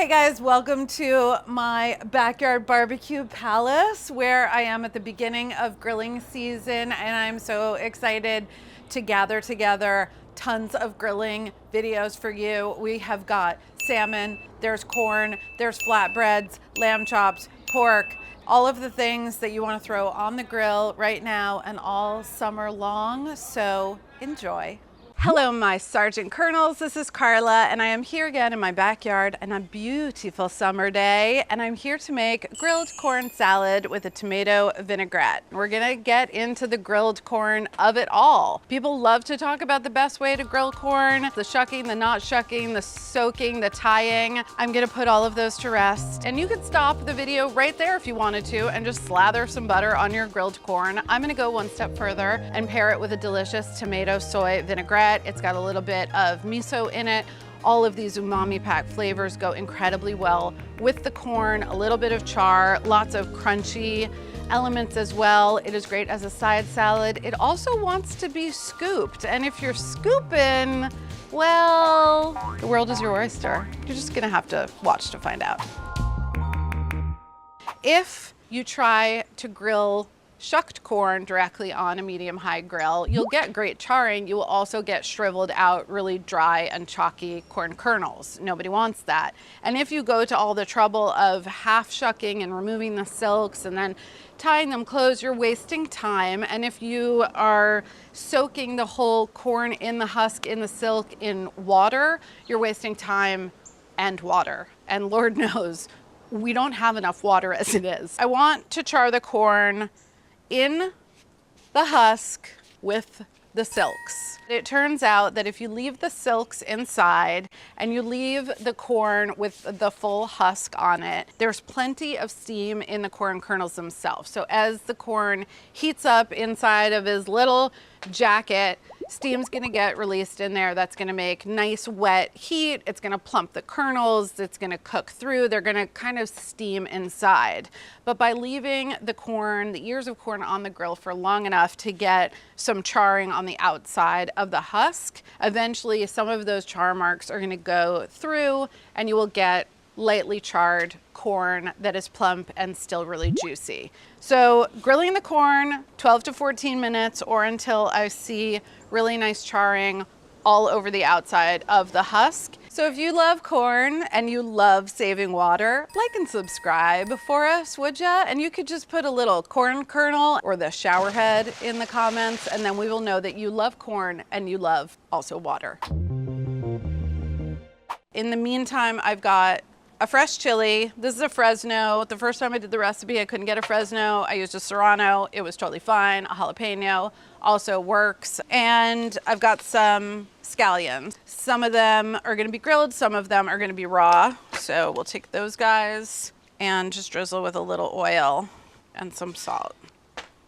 Hey guys, welcome to my backyard barbecue palace where I am at the beginning of grilling season, and I'm so excited to gather together tons of grilling videos for you. We have got salmon, there's corn, there's flatbreads, lamb chops, pork, all of the things that you want to throw on the grill right now and all summer long, so enjoy. Hello, my Sergeant Colonels. This is Carla, and I am here again in my backyard on a beautiful summer day, and I'm here to make grilled corn salad with a tomato vinaigrette. We're gonna get into the grilled corn of it all. People love to talk about the best way to grill corn, the shucking, the not shucking, the soaking, the tying. I'm gonna put all of those to rest, and you could stop the video right there if you wanted to and just slather some butter on your grilled corn. I'm gonna go one step further and pair it with a delicious tomato soy vinaigrette. It's got a little bit of miso in it. All of these umami pack flavors go incredibly well with the corn, a little bit of char, lots of crunchy elements as well. It is great as a side salad. It also wants to be scooped. And if you're scooping, well, the world is your oyster. You're just gonna have to watch to find out. If you try to grill shucked corn directly on a medium-high grill, you'll get great charring. You will also get shriveled out, really dry and chalky corn kernels. Nobody wants that. And if you go to all the trouble of half shucking and removing the silks and then tying them close, you're wasting time. And if you are soaking the whole corn in the husk, in the silk, in water, you're wasting time and water. And Lord knows, we don't have enough water as it is. I want to char the corn in the husk with the silks. It turns out that if you leave the silks inside and you leave the corn with the full husk on it, there's plenty of steam in the corn kernels themselves. So as the corn heats up inside of his little jacket, steam's gonna get released in there. That's gonna make nice wet heat. It's gonna plump the kernels. It's gonna cook through. They're gonna kind of steam inside. But by leaving the corn, the ears of corn on the grill for long enough to get some charring on the outside of the husk, eventually some of those char marks are gonna go through and you will get lightly charred corn that is plump and still really juicy. So grilling the corn 12 to 14 minutes or until I see really nice charring all over the outside of the husk. So if you love corn and you love saving water, like and subscribe for us, would ya? And you could just put a little corn kernel or the shower head in the comments, and then we will know that you love corn and you love also water. In the meantime, I've got a fresh chili. This is a Fresno. The first time I did the recipe, I couldn't get a Fresno. I used a Serrano. It was totally fine. A jalapeno also works. And I've got some scallions. Some of them are gonna be grilled, some of them are gonna be raw. So we'll take those guys and just drizzle with a little oil and some salt.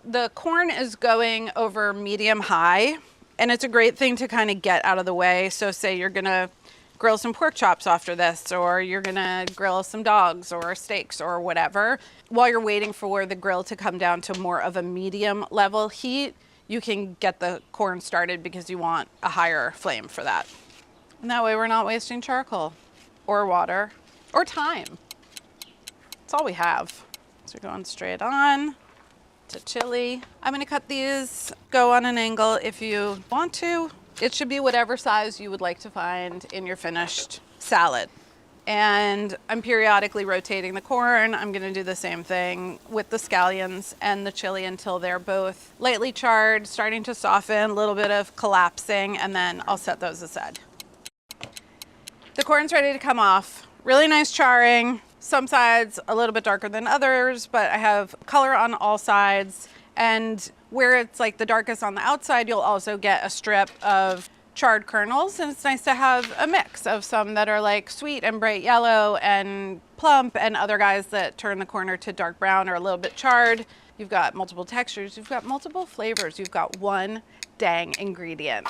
The corn is going over medium high, and it's a great thing to kind of get out of the way. So say you're gonna grill some pork chops after this, or you're gonna grill some dogs or steaks or whatever. While you're waiting for the grill to come down to more of a medium level heat, you can get the corn started because you want a higher flame for that. And that way we're not wasting charcoal or water or time. That's all we have. So we're going straight on to chili. I'm gonna cut these, go on an angle if you want to. It should be whatever size you would like to find in your finished salad. And I'm periodically rotating the corn. I'm gonna do the same thing with the scallions and the chili until they're both lightly charred, starting to soften, a little bit of collapsing, and then I'll set those aside. The corn's ready to come off. Really nice charring. Some sides a little bit darker than others, but I have color on all sides. And where it's like the darkest on the outside, you'll also get a strip of charred kernels. And it's nice to have a mix of some that are like sweet and bright yellow and plump, and other guys that turn the corner to dark brown or a little bit charred. You've got multiple textures, you've got multiple flavors, you've got one dang ingredient.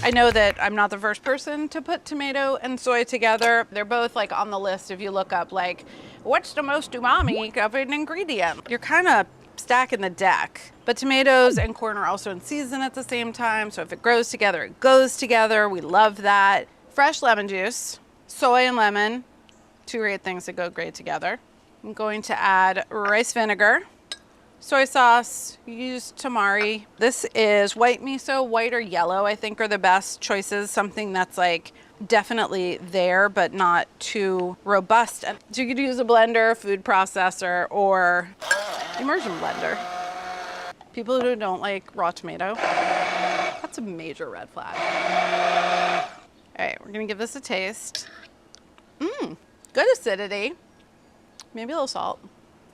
I know that I'm not the first person to put tomato and soy together. They're both like on the list if you look up like, what's the most umami of an ingredient? You're kind of stacking the deck. But tomatoes and corn are also in season at the same time, so if it grows together, it goes together. We love that. Fresh lemon juice, soy and lemon, two great things that go great together. I'm going to add rice vinegar, soy sauce, use tamari. This is white miso, white or yellow, I think are the best choices. Something that's like definitely there, but not too robust. And so you could use a blender, food processor, or immersion blender. People who don't like raw tomato, that's a major red flag. All right, we're gonna give this a taste. Good acidity, maybe a little salt.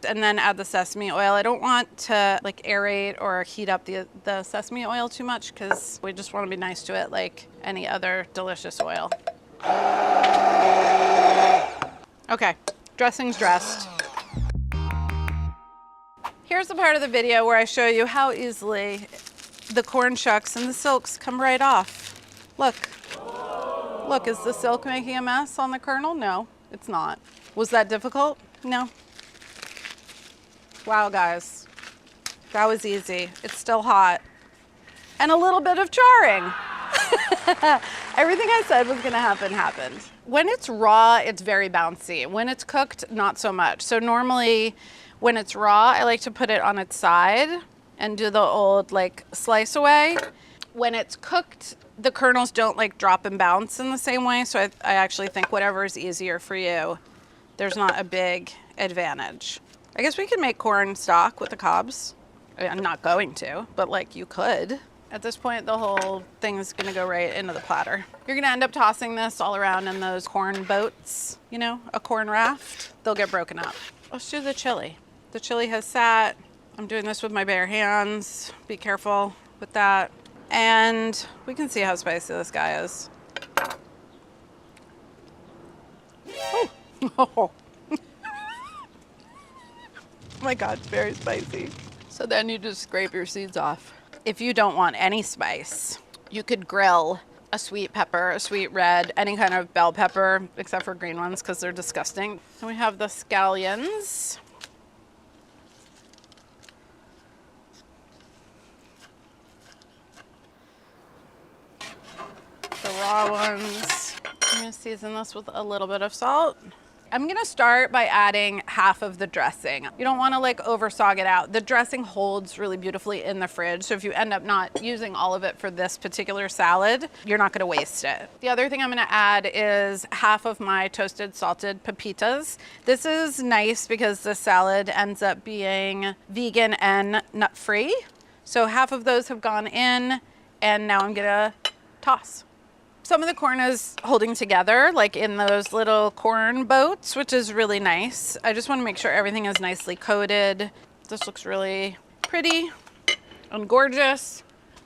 And then add the sesame oil. I don't want to like aerate or heat up the sesame oil too much because we just want to be nice to it like any other delicious oil. Okay, dressing's dressed. Here's the part of the video where I show you how easily the corn shucks and the silks come right off. Look. Look, is the silk making a mess on the kernel? No, it's not. Was that difficult? No. Wow, guys, that was easy. It's still hot. And a little bit of charring. Everything I said was gonna happen, happened. When it's raw, it's very bouncy. When it's cooked, not so much. So normally, when it's raw, I like to put it on its side and do the old like slice away. When it's cooked, the kernels don't like drop and bounce in the same way. So I actually think whatever is easier for you, there's not a big advantage. I guess we could make corn stock with the cobs. I'm not going to, but like you could. At this point, the whole thing is gonna go right into the platter. You're gonna end up tossing this all around in those corn boats, you know, a corn raft. They'll get broken up. Let's do the chili. The chili has sat. I'm doing this with my bare hands. Be careful with that. And we can see how spicy this guy is. Oh, oh my God, it's very spicy. So then you just scrape your seeds off. If you don't want any spice, you could grill a sweet pepper, a sweet red, any kind of bell pepper, except for green ones because they're disgusting. And we have the scallions. The raw ones. I'm gonna season this with a little bit of salt. I'm gonna start by adding half of the dressing. You don't wanna like oversog it out. The dressing holds really beautifully in the fridge, so if you end up not using all of it for this particular salad, you're not gonna waste it. The other thing I'm gonna add is half of my toasted salted pepitas. This is nice because the salad ends up being vegan and nut-free. So half of those have gone in, and now I'm gonna toss. Some of the corn is holding together, like in those little corn boats, which is really nice. I just want to make sure everything is nicely coated. This looks really pretty and gorgeous.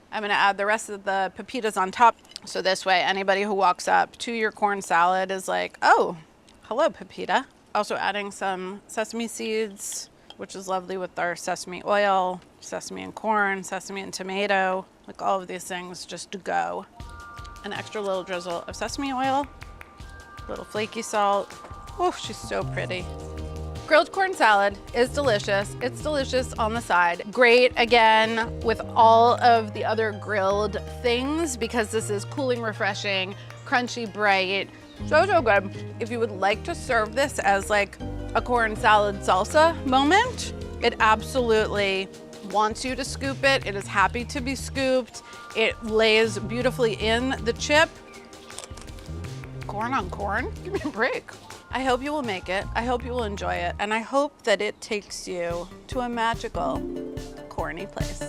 I'm going to add the rest of the pepitas on top. So this way, anybody who walks up to your corn salad is like, oh, hello, pepita. Also adding some sesame seeds, which is lovely with our sesame oil, sesame and corn, sesame and tomato, like all of these things just to go. An extra little drizzle of sesame oil, a little flaky salt. Oh, she's so pretty. Grilled corn salad is delicious. It's delicious on the side. Great, again, with all of the other grilled things because this is cooling, refreshing, crunchy, bright. So, so good. If you would like to serve this as like a corn salad salsa moment, it absolutely wants you to scoop it. It is happy to be scooped. It lays beautifully in the chip. Corn on corn? Give me a break. I hope you will make it. I hope you will enjoy it. And I hope that it takes you to a magical, corny place.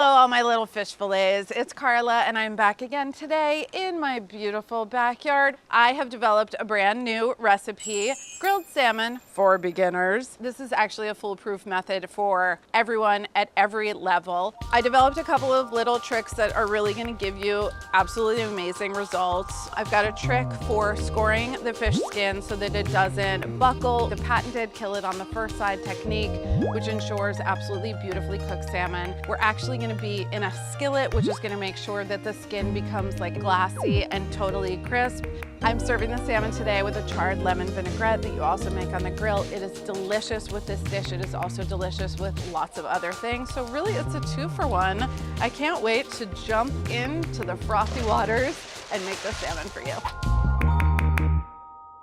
Hello, all my little fish fillets. It's Carla, and I'm back again today in my beautiful backyard. I have developed a brand new recipe, grilled salmon for beginners. This is actually a foolproof method for everyone at every level. I developed a couple of little tricks that are really going to give you absolutely amazing results. I've got a trick for scoring the fish skin so that it doesn't buckle. The patented kill it on the first side technique, which ensures absolutely beautifully cooked salmon. We're actually going to be in a skillet, which is going to make sure that the skin becomes like glassy and totally crisp. I'm serving the salmon today with a charred lemon vinaigrette that you also make on the grill. It is delicious with this dish. It is also delicious with lots of other things. So really it's a 2-for-1. I can't wait to jump into the frothy waters and make the salmon for you.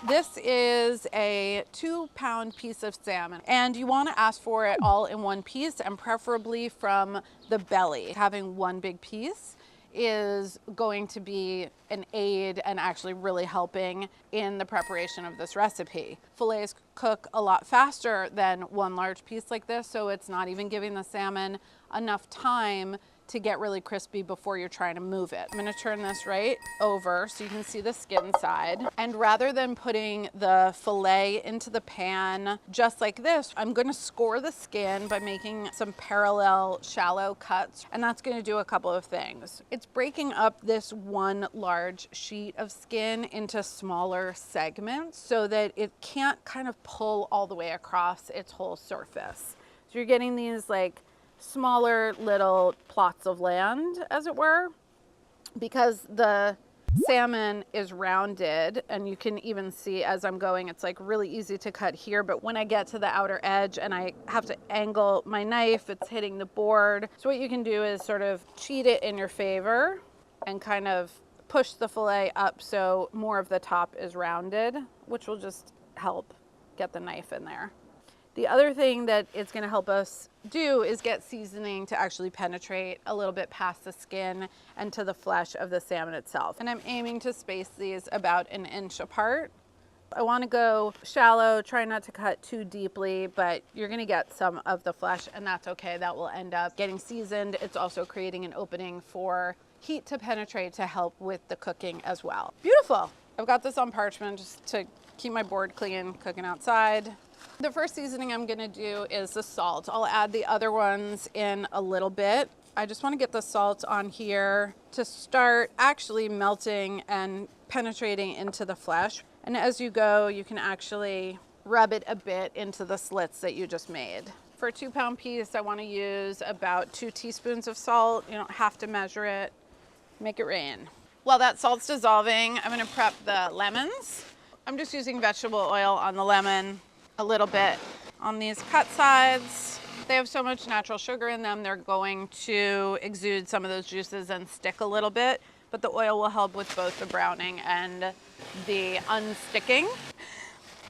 This is a 2-pound piece of salmon, and you want to ask for it all in one piece and preferably from the belly. Having one big piece is going to be an aid and actually really helping in the preparation of this recipe. Fillets cook a lot faster than one large piece like this, so it's not even giving the salmon enough time to get really crispy before you're trying to move it. I'm gonna turn this right over so you can see the skin side. And rather than putting the fillet into the pan just like this, I'm gonna score the skin by making some parallel shallow cuts. And that's gonna do a couple of things. It's breaking up this one large sheet of skin into smaller segments so that it can't kind of pull all the way across its whole surface. So you're getting these like smaller little plots of land, as it were, because the salmon is rounded, and you can even see as I'm going, it's like really easy to cut here, but when I get to the outer edge and I have to angle my knife, it's hitting the board. So what you can do is sort of cheat it in your favor and kind of push the fillet up so more of the top is rounded, which will just help get the knife in there. The other thing that it's going to help us do is get seasoning to actually penetrate a little bit past the skin and to the flesh of the salmon itself. And I'm aiming to space these about 1 inch apart. I want to go shallow, try not to cut too deeply, but you're going to get some of the flesh, and that's okay. That will end up getting seasoned. It's also creating an opening for heat to penetrate to help with the cooking as well. Beautiful. I've got this on parchment just to keep my board clean, cooking outside. The first seasoning I'm gonna do is the salt. I'll add the other ones in a little bit. I just wanna get the salt on here to start actually melting and penetrating into the flesh. And as you go, you can actually rub it a bit into the slits that you just made. For a 2-pound piece, I wanna use about 2 teaspoons of salt. You don't have to measure it. Make it rain. While that salt's dissolving, I'm gonna prep the lemons. I'm just using vegetable oil on the lemon, a little bit on these cut sides. They have so much natural sugar in them, they're going to exude some of those juices and stick a little bit, but the oil will help with both the browning and the unsticking.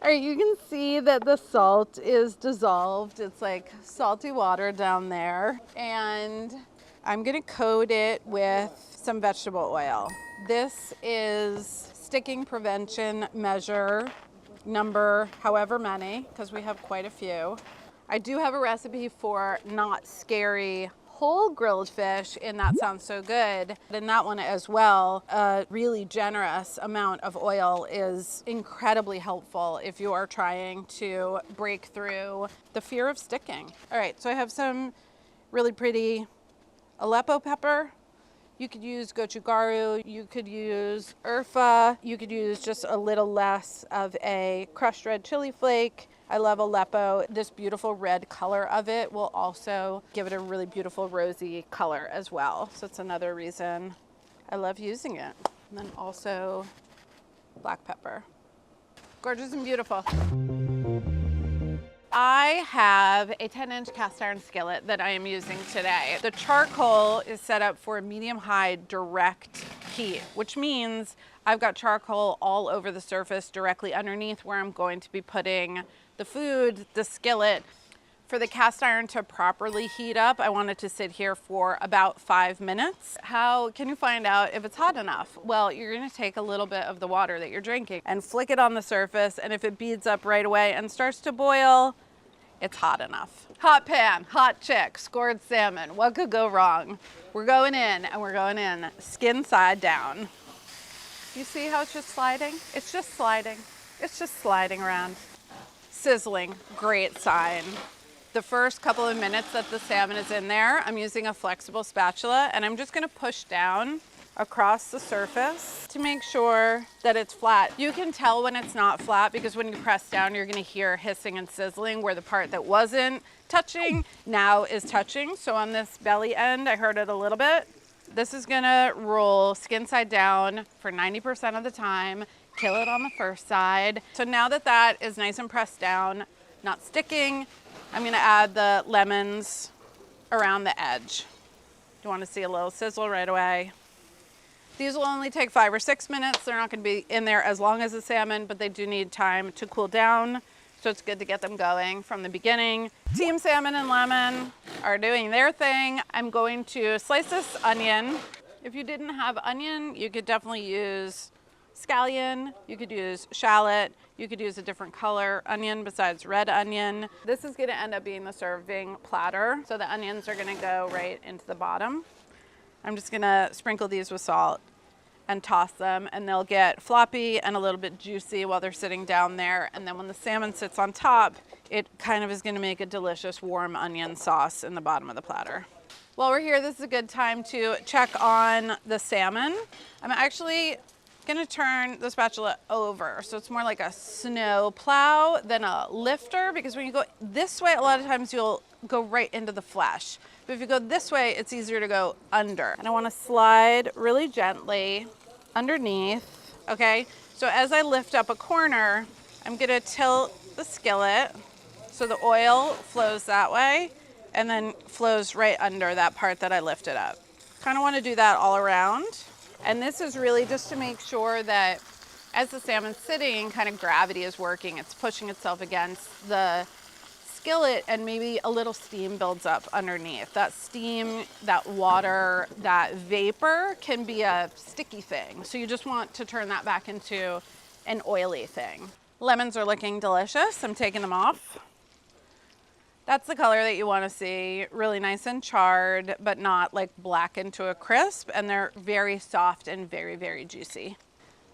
All right, you can see that the salt is dissolved. It's like salty water down there. And I'm gonna coat it with some vegetable oil. This is sticking prevention measure number however many, because we have quite a few. I do have a recipe for not scary whole grilled fish in That Sounds So Good. In that one as well, a really generous amount of oil is incredibly helpful if you are trying to break through the fear of sticking. All right, so I have some really pretty Aleppo pepper. You could use gochugaru, you could use urfa, you could use just a little less of a crushed red chili flake. I love Aleppo. This beautiful red color of it will also give it a really beautiful rosy color as well. So it's another reason I love using it. And then also black pepper. Gorgeous and beautiful. I have a 10-inch cast iron skillet that I am using today. The charcoal is set up for a medium-high direct heat, which means I've got charcoal all over the surface directly underneath where I'm going to be putting the food, the skillet. For the cast iron to properly heat up, I want it to sit here for about 5 minutes. How can you find out if it's hot enough? Well, you're gonna take a little bit of the water that you're drinking and flick it on the surface, and if it beads up right away and starts to boil, it's hot enough. Hot pan, hot chick, scored salmon. What could go wrong? We're going in, and we're going in skin side down. You see how it's just sliding? It's just sliding. It's just sliding around. Sizzling, great sign. The first couple of minutes that the salmon is in there, I'm using a flexible spatula, and I'm just gonna push down across the surface to make sure that it's flat. You can tell when it's not flat because when you press down, you're gonna hear hissing and sizzling where the part that wasn't touching now is touching. So on this belly end, I heard it a little bit. This is gonna roll skin side down for 90% of the time, kill it on the first side. So now that that is nice and pressed down, not sticking, I'm gonna add the lemons around the edge. You wanna see a little sizzle right away. These will only take 5 or 6 minutes. They're not gonna be in there as long as the salmon, but they do need time to cool down. So it's good to get them going from the beginning. Team Salmon and Lemon are doing their thing. I'm going to slice this onion. If you didn't have onion, you could definitely use scallion, you could use shallot, you could use a different color onion besides red onion. This is gonna end up being the serving platter. So the onions are gonna go right into the bottom. I'm just gonna sprinkle these with salt and toss them, and they'll get floppy and a little bit juicy while they're sitting down there. And then when the salmon sits on top, it kind of is gonna make a delicious warm onion sauce in the bottom of the platter. While we're here, this is a good time to check on the salmon. I'm actually gonna turn the spatula over, so it's more like a snow plow than a lifter, because when you go this way, a lot of times you'll go right into the flesh. But if you go this way, it's easier to go under. And I wanna slide really gently underneath, okay? So as I lift up a corner, I'm gonna tilt the skillet so the oil flows that way and then flows right under that part that I lifted up. Kinda wanna do that all around. And this is really just to make sure that as the salmon's sitting, kind of gravity is working. It's pushing itself against the skillet and maybe a little steam builds up underneath. That steam, that water, that vapor can be a sticky thing. So you just want to turn that back into an oily thing. Lemons are looking delicious. I'm taking them off. That's the color that you want to see. Really nice and charred, but not like blackened to a crisp. And they're very soft and very, very juicy.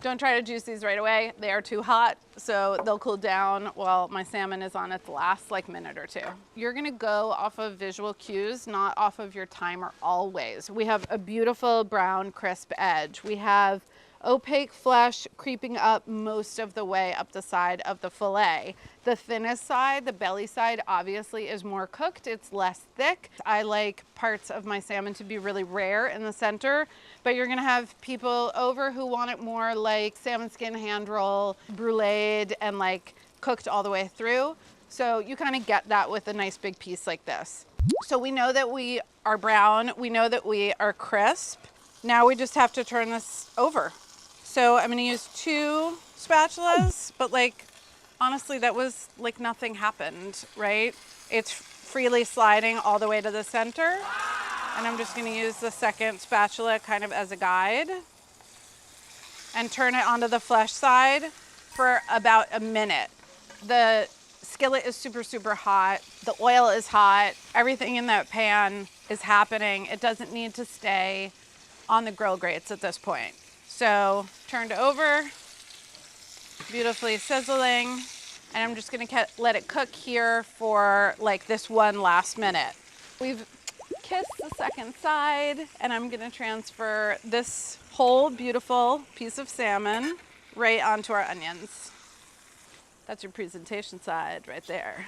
Don't try to juice these right away. They are too hot, so they'll cool down while my salmon is on its last minute or two. You're gonna go off of visual cues, not off of your timer always. We have a beautiful brown crisp edge. We have opaque flesh creeping up most of the way up the side of the fillet. The thinnest side, the belly side, obviously is more cooked. It's less thick. I like parts of my salmon to be really rare in the center, but you're gonna have people over who want it more like salmon skin hand roll, bruleed, and like cooked all the way through. So you kind of get that with a nice big piece like this. So we know that we are brown. We know that we are crisp. Now we just have to turn this over. So I'm gonna use 2 spatulas, but like, honestly, that was like nothing happened, right? It's freely sliding all the way to the center. And I'm just gonna use the second spatula kind of as a guide and turn it onto the flesh side for about a minute. The skillet is super, super hot. The oil is hot. Everything in that pan is happening. It doesn't need to stay on the grill grates at this point. So turned over, beautifully sizzling, and I'm just gonna let it cook here for like this one last minute. We've kissed the second side, and I'm gonna transfer this whole beautiful piece of salmon right onto our onions. That's your presentation side right there.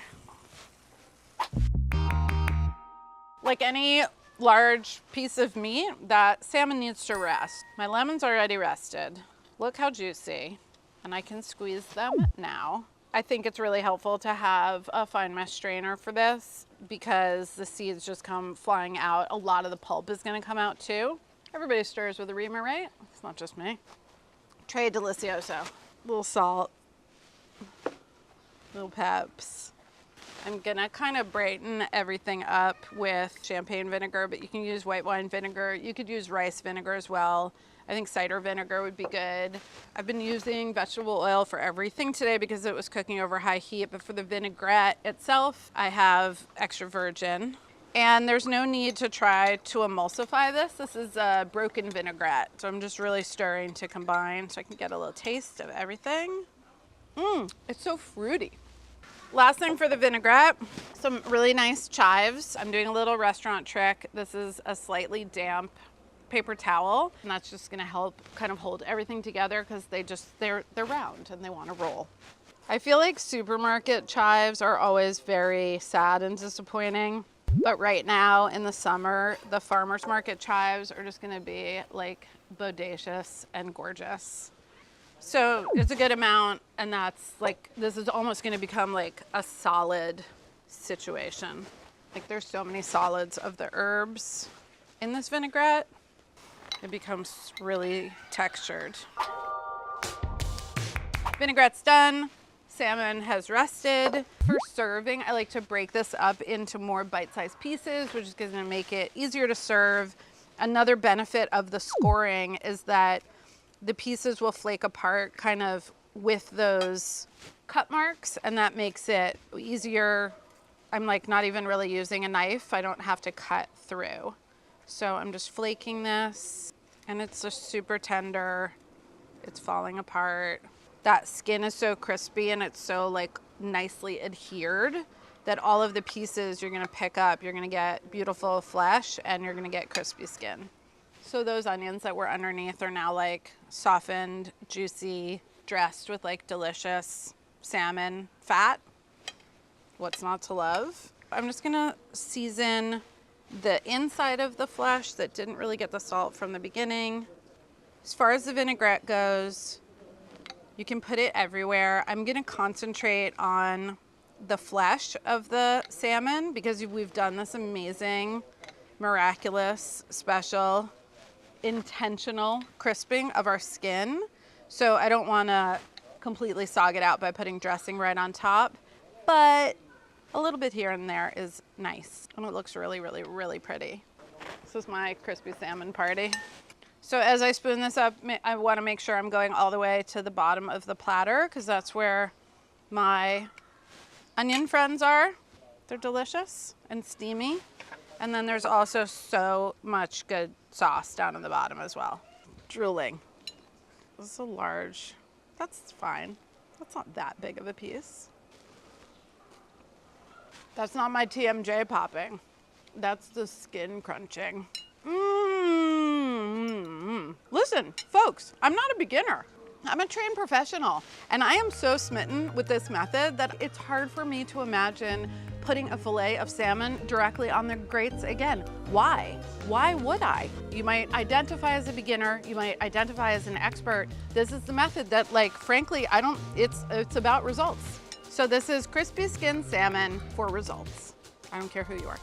Like any large piece of meat, that salmon needs to rest. My lemon's already rested. Look how juicy. And I can squeeze them now. I think it's really helpful to have a fine mesh strainer for this because the seeds just come flying out. A lot of the pulp is gonna come out too. Everybody stirs with a reamer, right? It's not just me. Tre delicioso. A little salt, little peps. I'm gonna kind of brighten everything up with champagne vinegar, but you can use white wine vinegar. You could use rice vinegar as well. I think cider vinegar would be good. I've been using vegetable oil for everything today because it was cooking over high heat, but for the vinaigrette itself, I have extra virgin. And there's no need to try to emulsify this. This is a broken vinaigrette, so I'm just really stirring to combine so I can get a little taste of everything. It's so fruity. Last thing for the vinaigrette, some really nice chives. I'm doing a little restaurant trick. This is a slightly damp paper towel, and that's just gonna help kind of hold everything together because they're round and they want to roll. I feel like supermarket chives are always very sad and disappointing, but right now in the summer, the farmers market chives are just gonna be like bodacious and gorgeous. So it's a good amount, and that's like, this is almost gonna become like a solid situation. Like there's so many solids of the herbs in this vinaigrette. It becomes really textured. Vinaigrette's done. Salmon has rested. For serving, I like to break this up into more bite-sized pieces, which is gonna make it easier to serve. Another benefit of the scoring is that the pieces will flake apart kind of with those cut marks, and that makes it easier. I'm like not even really using a knife. I don't have to cut through. So I'm just flaking this, and it's just super tender. It's falling apart. That skin is so crispy and it's so like nicely adhered that all of the pieces you're gonna pick up, you're gonna get beautiful flesh and you're gonna get crispy skin. So those onions that were underneath are now like softened, juicy, dressed with like delicious salmon fat. What's not to love? I'm just gonna season the inside of the flesh that didn't really get the salt from the beginning. As far as the vinaigrette goes, you can put it everywhere. I'm gonna concentrate on the flesh of the salmon because we've done this amazing, miraculous, special, intentional crisping of our skin. So I don't wanna completely sog it out by putting dressing right on top, but a little bit here and there is nice, and it looks really, really, really pretty. This is my crispy salmon party. So as I spoon this up, I want to make sure I'm going all the way to the bottom of the platter because that's where my onion friends are. They're delicious and steamy. And then there's also so much good sauce down in the bottom as well. Drooling. This is a large, that's fine. That's not that big of a piece. That's not my TMJ popping. That's the skin crunching. Listen, folks, I'm not a beginner. I'm a trained professional, and I am so smitten with this method that it's hard for me to imagine putting a fillet of salmon directly on the grates again. Why? Why would I? You might identify as a beginner, you might identify as an expert. This is the method that, like, frankly, it's about results. So this is crispy skin salmon for results. I don't care who you are.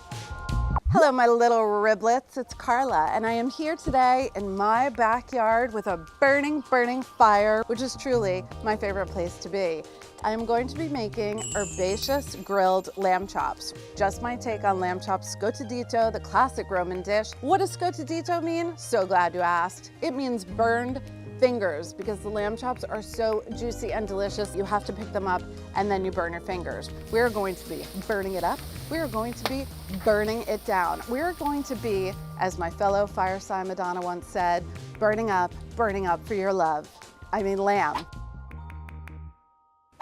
Hello, my little riblets, it's Carla, and I am here today in my backyard with a burning, burning fire, which is truly my favorite place to be. I am going to be making herbaceous grilled lamb chops. Just my take on lamb chops scotadito, the classic Roman dish. What does scotadito mean? So glad you asked. It means burned fingers because the lamb chops are so juicy and delicious. You have to pick them up and then you burn your fingers. We are going to be burning it up. We are going to be burning it down. We are going to be, as my fellow fireside Madonna once said, burning up for your love. I mean lamb.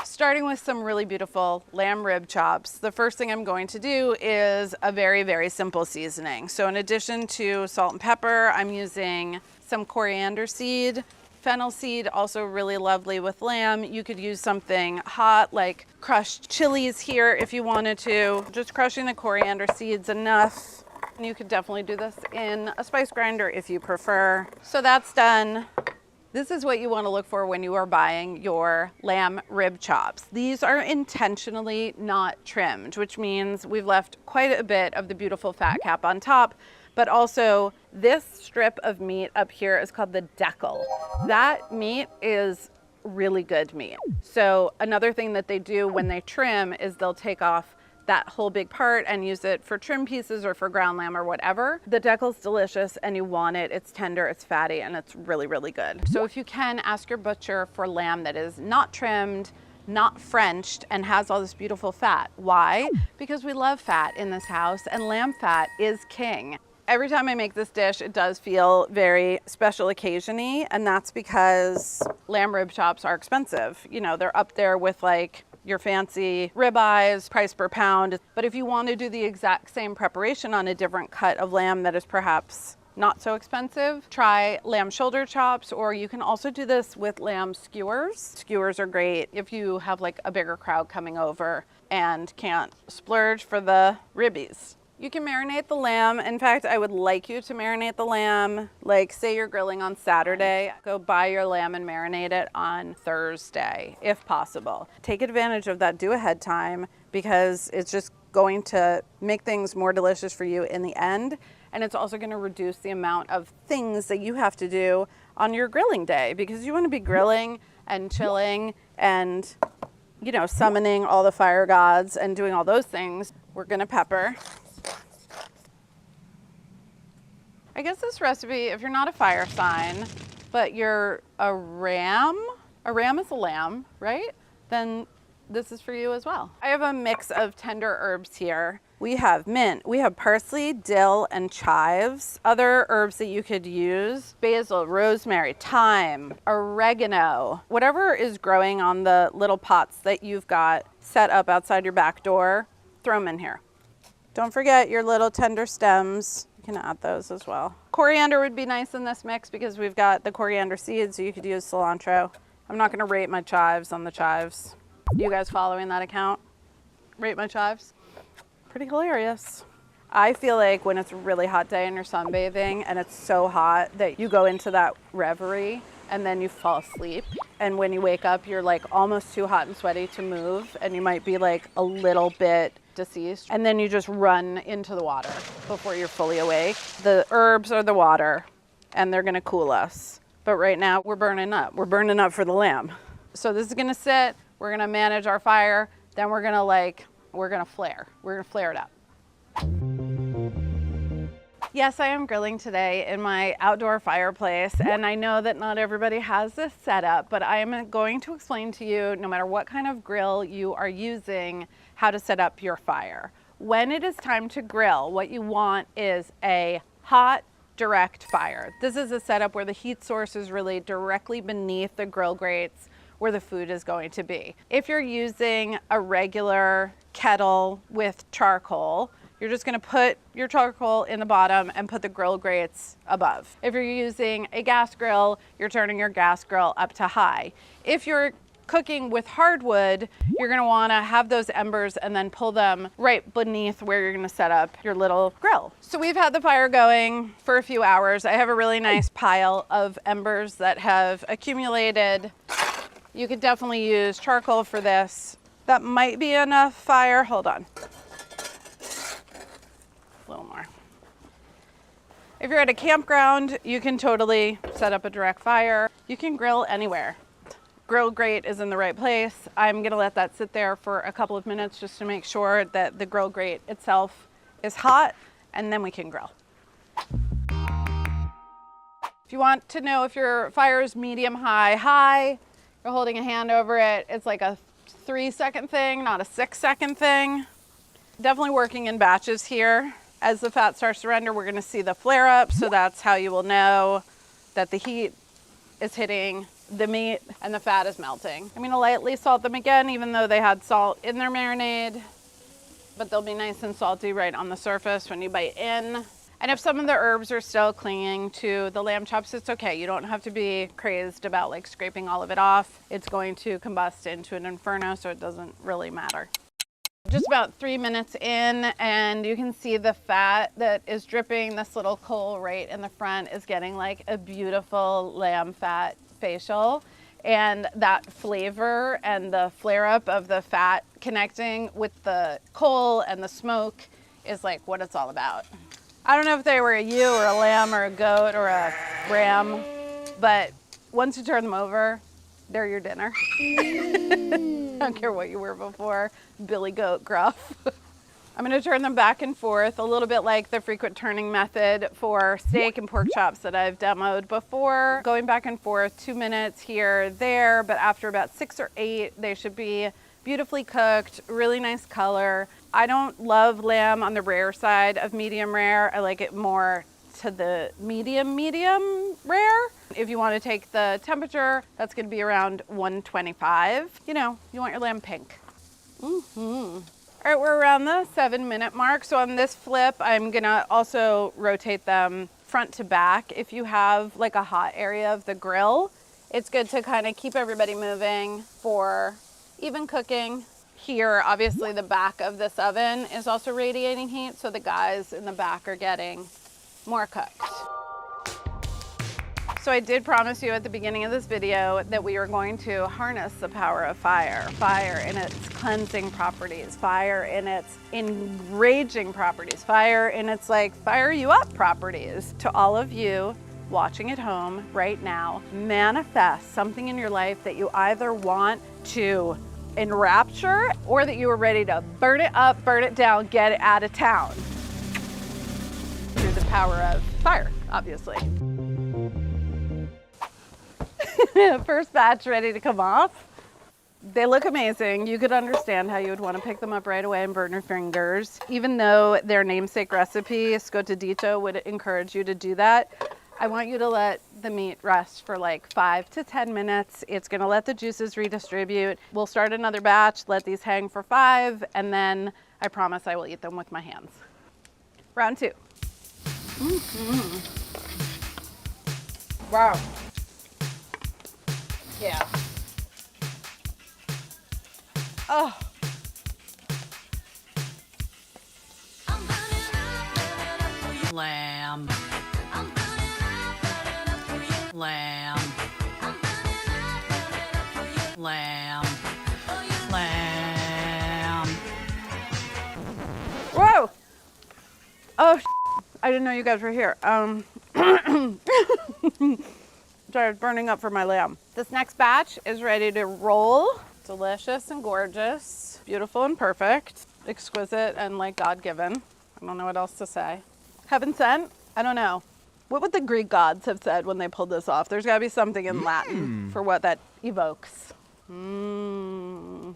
Starting with some really beautiful lamb rib chops, the first thing I'm going to do is a very, very simple seasoning. So in addition to salt and pepper, I'm using some coriander seed. Fennel seed, also really lovely with lamb. You could use something hot like crushed chilies here if you wanted to. Just crushing the coriander seeds enough. And you could definitely do this in a spice grinder if you prefer. So that's done. This is what you want to look for when you are buying your lamb rib chops. These are intentionally not trimmed, which means we've left quite a bit of the beautiful fat cap on top, but also this strip of meat up here is called the decal. That meat is really good meat. So another thing that they do when they trim is they'll take off that whole big part and use it for trim pieces or for ground lamb or whatever. The decal's delicious and you want it. It's tender, it's fatty, and it's really, really good. So if you can, ask your butcher for lamb that is not trimmed, not Frenched, and has all this beautiful fat. Why? Because we love fat in this house, and lamb fat is king. Every time I make this dish, it does feel very special occasion-y, and that's because lamb rib chops are expensive. You know, they're up there with like your fancy ribeyes, price per pound. But if you want to do the exact same preparation on a different cut of lamb that is perhaps not so expensive, try lamb shoulder chops, or you can also do this with lamb skewers. Skewers are great if you have like a bigger crowd coming over and can't splurge for the ribbies. You can marinate the lamb. In fact, I would like you to marinate the lamb. Like, say you're grilling on Saturday, go buy your lamb and marinate it on Thursday, if possible. Take advantage of that do ahead time because it's just going to make things more delicious for you in the end. And it's also going to reduce the amount of things that you have to do on your grilling day, because you want to be grilling and chilling and, you know, summoning all the fire gods and doing all those things. We're going to pepper. I guess this recipe, if you're not a fire sign, but you're a ram is a lamb, right? Then this is for you as well. I have a mix of tender herbs here. We have mint, we have parsley, dill, and chives. Other herbs that you could use: basil, rosemary, thyme, oregano, whatever is growing on the little pots that you've got set up outside your back door, throw them in here. Don't forget your little tender stems. You can add those as well. Coriander would be nice in this mix because we've got the coriander seeds, so you could use cilantro. I'm not gonna rate my chives on the chives. You guys following that account? Rate my chives? Pretty hilarious. I feel like when it's a really hot day and you're sunbathing and it's so hot that you go into that reverie and then you fall asleep. And when you wake up, you're like almost too hot and sweaty to move, and you might be like a little bit deceased, and then you just run into the water before you're fully awake. The herbs are the water and they're gonna cool us. But right now we're burning up. We're burning up for the lamb. So this is gonna sit, we're gonna manage our fire, then we're gonna flare. We're gonna flare it up. Yes, I am grilling today in my outdoor fireplace, and I know that not everybody has this setup, but I am going to explain to you, no matter what kind of grill you are using, how to set up your fire. When it is time to grill, what you want is a hot, direct fire. This is a setup where the heat source is really directly beneath the grill grates where the food is going to be. If you're using a regular kettle with charcoal, you're just gonna put your charcoal in the bottom and put the grill grates above. If you're using a gas grill, you're turning your gas grill up to high. If you're cooking with hardwood, you're gonna wanna have those embers and then pull them right beneath where you're gonna set up your little grill. So we've had the fire going for a few hours. I have a really nice pile of embers that have accumulated. You could definitely use charcoal for this. That might be enough fire. Hold on. A little more. If you're at a campground, you can totally set up a direct fire. You can grill anywhere. Grill grate is in the right place. I'm gonna let that sit there for a couple of minutes just to make sure that the grill grate itself is hot, and then we can grill. If you want to know if your fire is medium, high, you're holding a hand over it. It's like a 3-second thing, not a 6-second thing. Definitely working in batches here. As the fat starts to render, we're gonna see the flare up, so that's how you will know that the heat is hitting the meat and the fat is melting. I'm gonna lightly salt them again, even though they had salt in their marinade, but they'll be nice and salty right on the surface when you bite in. And if some of the herbs are still clinging to the lamb chops, it's okay. You don't have to be crazed about like scraping all of it off. It's going to combust into an inferno, so it doesn't really matter. Just about 3 minutes in, and you can see the fat that is dripping. This little coal right in the front is getting like a beautiful lamb fat facial, and that flavor and the flare up of the fat connecting with the coal and the smoke is like what it's all about. I don't know if they were a ewe or a lamb or a goat or a ram, but once you turn them over, they're your dinner. I don't care what you were before, billy goat gruff. I'm gonna turn them back and forth, a little bit like the frequent turning method for steak and pork chops that I've demoed before. Going back and forth, 2 minutes here, there, but after about 6 or 8, they should be beautifully cooked, really nice color. I don't love lamb on the rare side of medium rare. I like it more to the medium rare. If you want to take the temperature, that's going to be around 125. You know, you want your lamb pink. All right, we're around the 7-minute mark. So on this flip, I'm gonna also rotate them front to back. If you have like a hot area of the grill, it's good to kind of keep everybody moving for even cooking. Here, obviously the back of this oven is also radiating heat, so the guys in the back are getting more cooked. So I did promise you at the beginning of this video that we are going to harness the power of fire. Fire in its cleansing properties, fire in its enraging properties, fire in its like fire you up properties. To all of you watching at home right now, manifest something in your life that you either want to enrapture or that you are ready to burn it up, burn it down, get it out of town. Through the power of fire, obviously. First batch ready to come off. They look amazing. You could understand how you would want to pick them up right away and burn your fingers. Even though their namesake recipe, Scotadito, would encourage you to do that, I want you to let the meat rest for like 5 to 10 minutes. It's gonna let the juices redistribute. We'll start another batch, let these hang for 5, and then I promise I will eat them with my hands. Round 2. Wow. Yeah. Oh. Lamb. Lamb. Lamb. Lamb. Whoa. Oh, I didn't know you guys were here. Started burning up for my lamb. This next batch is ready to roll. Delicious and gorgeous, beautiful and perfect, exquisite and like God-given. I don't know what else to say. Heaven sent? I don't know. What would the Greek gods have said when they pulled this off? There's gotta be something in Latin for what that evokes. Lamb.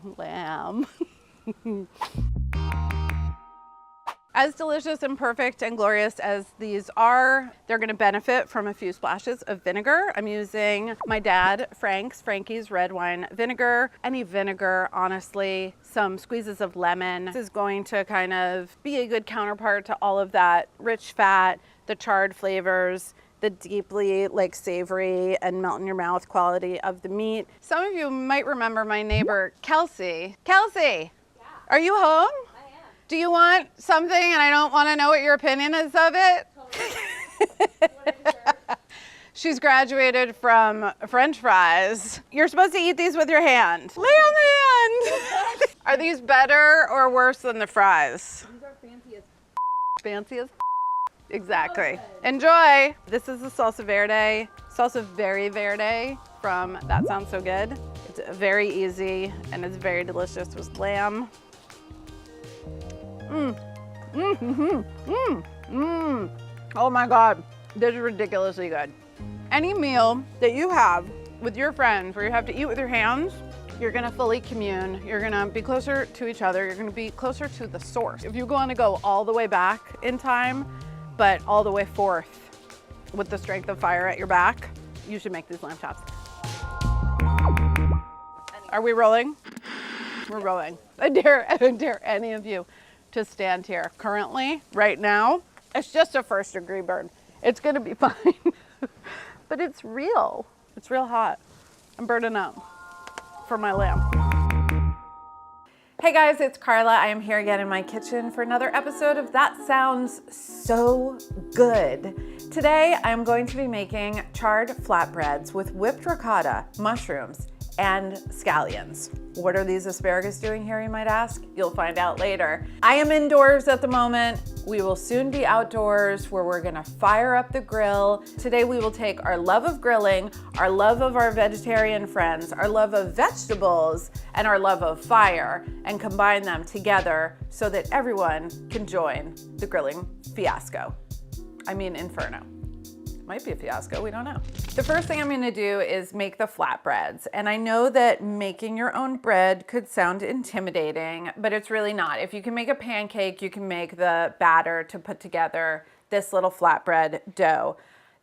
As delicious and perfect and glorious as these are, they're gonna benefit from a few splashes of vinegar. I'm using my dad, Frankie's red wine vinegar. Any vinegar, honestly, some squeezes of lemon. This is going to kind of be a good counterpart to all of that rich fat, the charred flavors, the deeply like savory and melt in your mouth quality of the meat. Some of you might remember my neighbor, Kelsey. Kelsey, yeah. Are you home? Do you want something and I don't want to know what your opinion is of it? Totally. She's graduated from French fries. You're supposed to eat these with your hand. Lay on the hand. Are these better or worse than the fries? These are fancy as Fancy as Exactly. Enjoy. This is the salsa verde, salsa very verde from That Sounds So Good. It's very easy and it's very delicious with lamb. Oh my God, this is ridiculously good. Any meal that you have with your friends where you have to eat with your hands, you're gonna fully commune. You're gonna be closer to each other. You're gonna be closer to the source. If you want to go all the way back in time, but all the way forth with the strength of fire at your back, you should make these lamb chops. Are we rolling? We're rolling. I dare any of you to stand here. Currently, right now, it's just a first degree burn. It's gonna be fine, but it's real. It's real hot. I'm burning up for my lamb. Hey guys, it's Carla. I am here again in my kitchen for another episode of That Sounds So Good. Today, I'm going to be making charred flatbreads with whipped ricotta, mushrooms, and scallions. What are these asparagus doing here, you might ask? You'll find out later. I am indoors at the moment. We will soon be outdoors where we're gonna fire up the grill. Today we will take our love of grilling, our love of our vegetarian friends, our love of vegetables, and our love of fire, and combine them together so that everyone can join the grilling fiasco. I mean, inferno. Might be a fiasco, we don't know. The first thing I'm gonna do is make the flatbreads. And I know that making your own bread could sound intimidating, but it's really not. If you can make a pancake, you can make the batter to put together this little flatbread dough.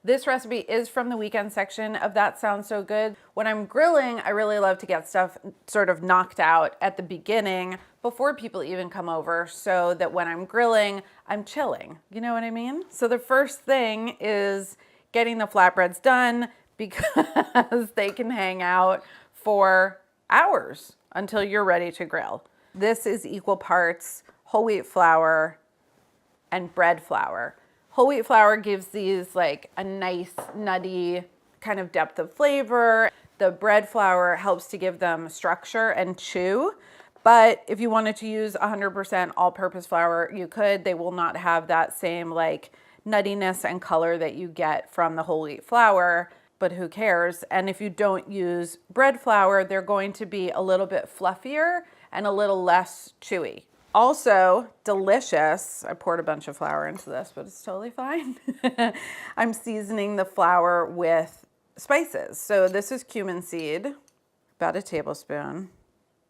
This recipe is from the weekend section of That Sounds So Good. When I'm grilling, I really love to get stuff sort of knocked out at the beginning before people even come over, so that when I'm grilling, I'm chilling. You know what I mean? So the first thing is getting the flatbreads done, because they can hang out for hours until you're ready to grill. This is equal parts whole wheat flour and bread flour. Whole wheat flour gives these like a nice nutty kind of depth of flavor. The bread flour helps to give them structure and chew. But if you wanted to use 100% all-purpose flour, you could. They will not have that same like nuttiness and color that you get from the whole wheat flour, but who cares? And if you don't use bread flour, they're going to be a little bit fluffier and a little less chewy. Also delicious. I poured a bunch of flour into this, but it's totally fine. I'm seasoning the flour with spices. So this is cumin seed, about a tablespoon.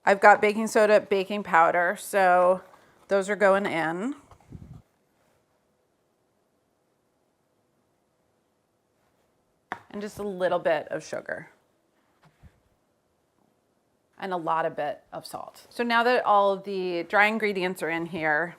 I've got baking soda, baking powder, so those are going in. And just a little bit of sugar. And a lot of bit of salt. So now that all of the dry ingredients are in here,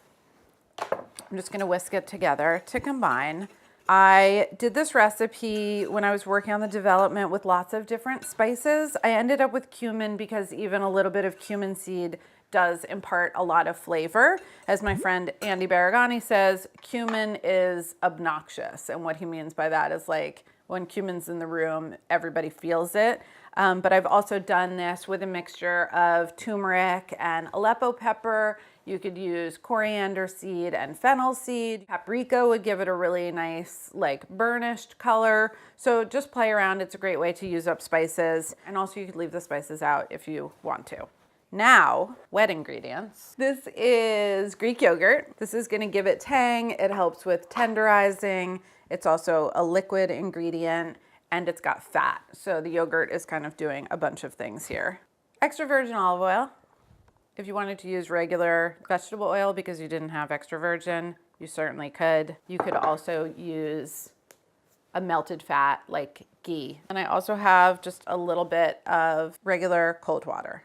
I'm just gonna whisk it together to combine. I did this recipe when I was working on the development with lots of different spices. I ended up with cumin because even a little bit of cumin seed does impart a lot of flavor. As my friend Andy Baragani says, cumin is obnoxious. And what he means by that is like, when cumin's in the room, everybody feels it. But I've also done this with a mixture of turmeric and Aleppo pepper. You could use coriander seed and fennel seed. Paprika would give it a really nice, like burnished color. So just play around. It's a great way to use up spices. And also you could leave the spices out if you want to. Now, wet ingredients. This is Greek yogurt. This is gonna give it tang. It helps with tenderizing. It's also a liquid ingredient and it's got fat. So the yogurt is kind of doing a bunch of things here. Extra virgin olive oil. If you wanted to use regular vegetable oil because you didn't have extra virgin, you certainly could. You could also use a melted fat like ghee. And I also have just a little bit of regular cold water.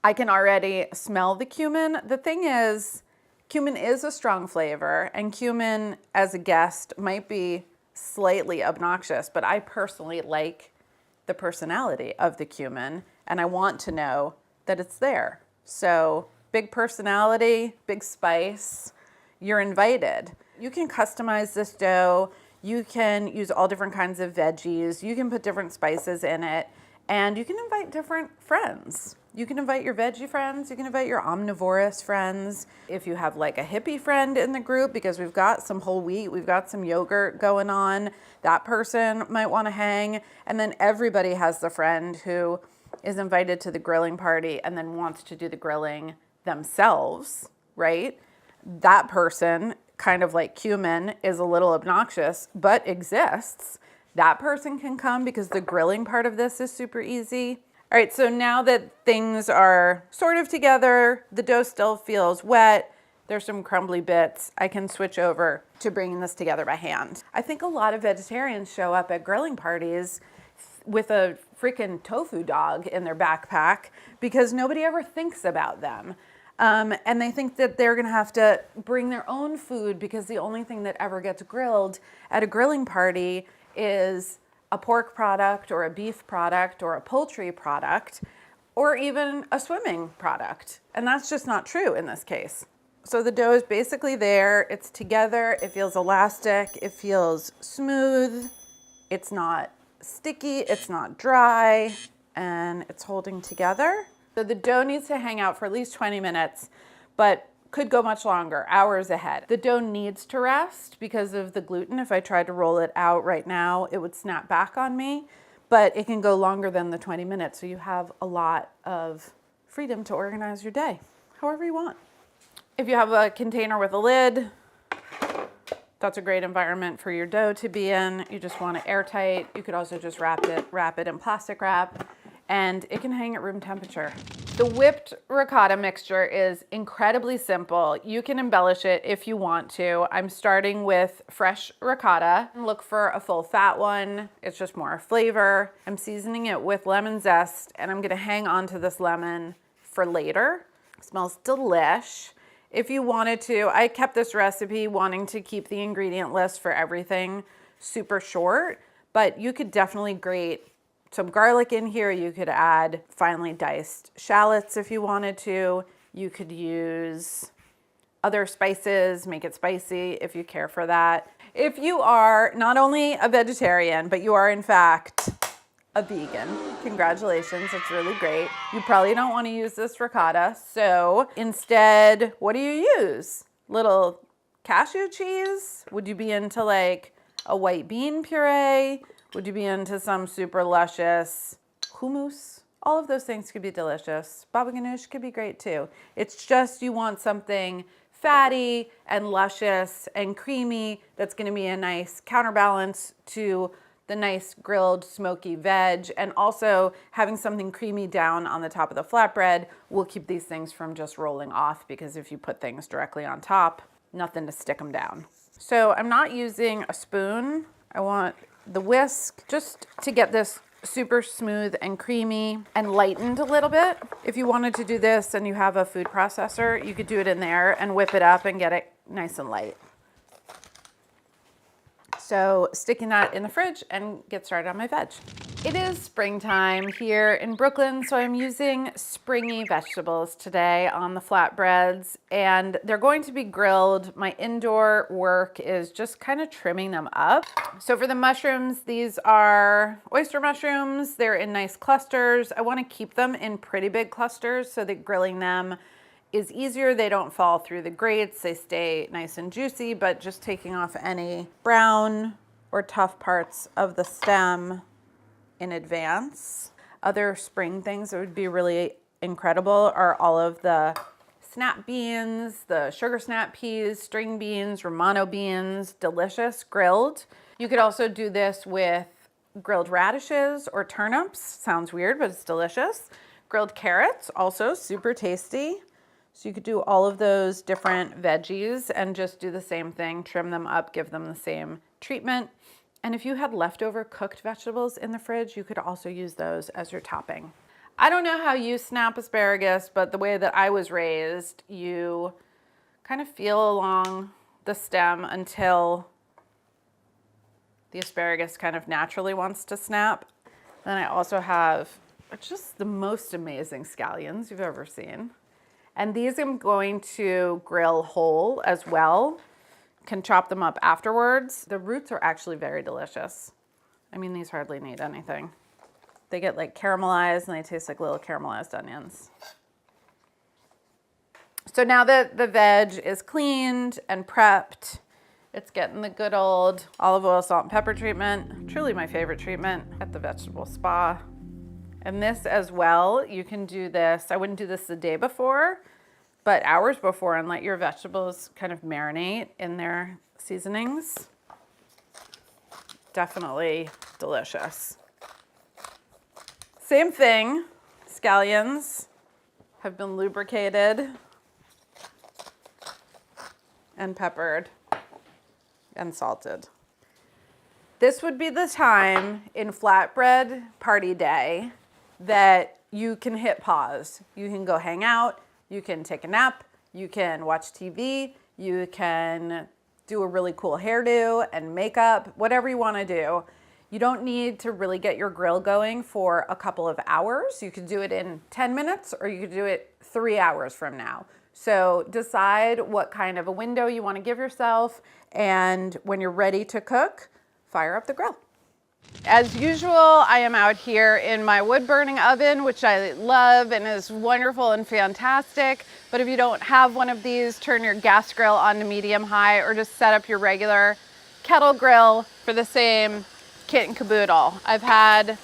I can already smell the cumin. The thing is, cumin is a strong flavor, and cumin as a guest might be slightly obnoxious, but I personally like the personality of the cumin, and I want to know that it's there. So big personality, big spice, you're invited. You can customize this dough. You can use all different kinds of veggies. You can put different spices in it, and you can invite different friends. You can invite your veggie friends, you can invite your omnivorous friends. If you have like a hippie friend in the group, because we've got some whole wheat, we've got some yogurt going on, that person might want to hang. And then everybody has the friend who is invited to the grilling party and then wants to do the grilling themselves, right? That person, kind of like cumin, is a little obnoxious, but exists. That person can come because the grilling part of this is super easy. All right, so now that things are sort of together, the dough still feels wet, there's some crumbly bits, I can switch over to bringing this together by hand. I think a lot of vegetarians show up at grilling parties with a freaking tofu dog in their backpack because nobody ever thinks about them. And they think that they're gonna have to bring their own food because the only thing that ever gets grilled at a grilling party is a pork product or a beef product or a poultry product or even a swimming product. And that's just not true in this case. So the dough is basically there, it's together, it feels elastic, it feels smooth, it's not sticky, it's not dry, and it's holding together. So the dough needs to hang out for at least 20 minutes, but could go much longer, hours ahead. The dough needs to rest because of the gluten. If I tried to roll it out right now, it would snap back on me, but it can go longer than the 20 minutes. So you have a lot of freedom to organize your day however you want. If you have a container with a lid, that's a great environment for your dough to be in. You just want it airtight. You could also just wrap it in plastic wrap, and it can hang at room temperature. The whipped ricotta mixture is incredibly simple. You can embellish it if you want to. I'm starting with fresh ricotta. Look for a full fat one. It's just more flavor. I'm seasoning it with lemon zest, and I'm gonna hang on to this lemon for later. It smells delish. If you wanted to, I kept this recipe wanting to keep the ingredient list for everything super short, but you could definitely grate some garlic in here. You could add finely diced shallots if you wanted to. You could use other spices, make it spicy if you care for that. If you are not only a vegetarian, but you are in fact a vegan, congratulations, it's really great. You probably don't want to use this ricotta, so instead, what do you use? Little cashew cheese? Would you be into like a white bean puree? Would you be into some super luscious hummus? All of those things could be delicious. Baba ganoush could be great too. It's just you want something fatty and luscious and creamy that's gonna be a nice counterbalance to the nice grilled smoky veg, and also having something creamy down on the top of the flatbread will keep these things from just rolling off, because if you put things directly on top, nothing to stick them down. So I'm not using a spoon. I want the whisk just to get this super smooth and creamy and lightened a little bit. If you wanted to do this and you have a food processor, you could do it in there and whip it up and get it nice and light. So sticking that in the fridge and get started on my veg. It is springtime here in Brooklyn, so I'm using springy vegetables today on the flatbreads, and they're going to be grilled. My indoor work is just kind of trimming them up. So for the mushrooms, these are oyster mushrooms. They're in nice clusters. I want to keep them in pretty big clusters so that grilling them is easier. They don't fall through the grates. They stay nice and juicy, but just taking off any brown or tough parts of the stem in advance. Other spring things that would be really incredible are all of the snap beans, the sugar snap peas, string beans, Romano beans, delicious grilled. You could also do this with grilled radishes or turnips. Sounds weird, but it's delicious. Grilled carrots, also super tasty. So you could do all of those different veggies and just do the same thing, trim them up, give them the same treatment. And if you had leftover cooked vegetables in the fridge, you could also use those as your topping. I don't know how you snap asparagus, but the way that I was raised, you kind of feel along the stem until the asparagus kind of naturally wants to snap. Then I also have just the most amazing scallions you've ever seen. And these I'm going to grill whole as well. Can chop them up afterwards. The roots are actually very delicious. I mean, these hardly need anything. They get like caramelized and they taste like little caramelized onions. So now that the veg is cleaned and prepped, it's getting the good old olive oil, salt, and pepper treatment. Truly my favorite treatment at the vegetable spa. And this as well, you can do this. I wouldn't do this the day before, but hours before, and let your vegetables kind of marinate in their seasonings. Definitely delicious. Same thing, scallions have been lubricated and peppered and salted. This would be the time in flatbread party day that you can hit pause. You can go hang out, you can take a nap, you can watch TV, you can do a really cool hairdo and makeup, whatever you want to do. You don't need to really get your grill going for a couple of hours. You could do it in 10 minutes or you could do it 3 hours from now. So decide what kind of a window you want to give yourself, and when you're ready to cook, fire up the grill. As usual, I am out here in my wood burning oven, which I love and is wonderful and fantastic. But if you don't have one of these, turn your gas grill on to medium high or just set up your regular kettle grill for the same kit and caboodle. I've had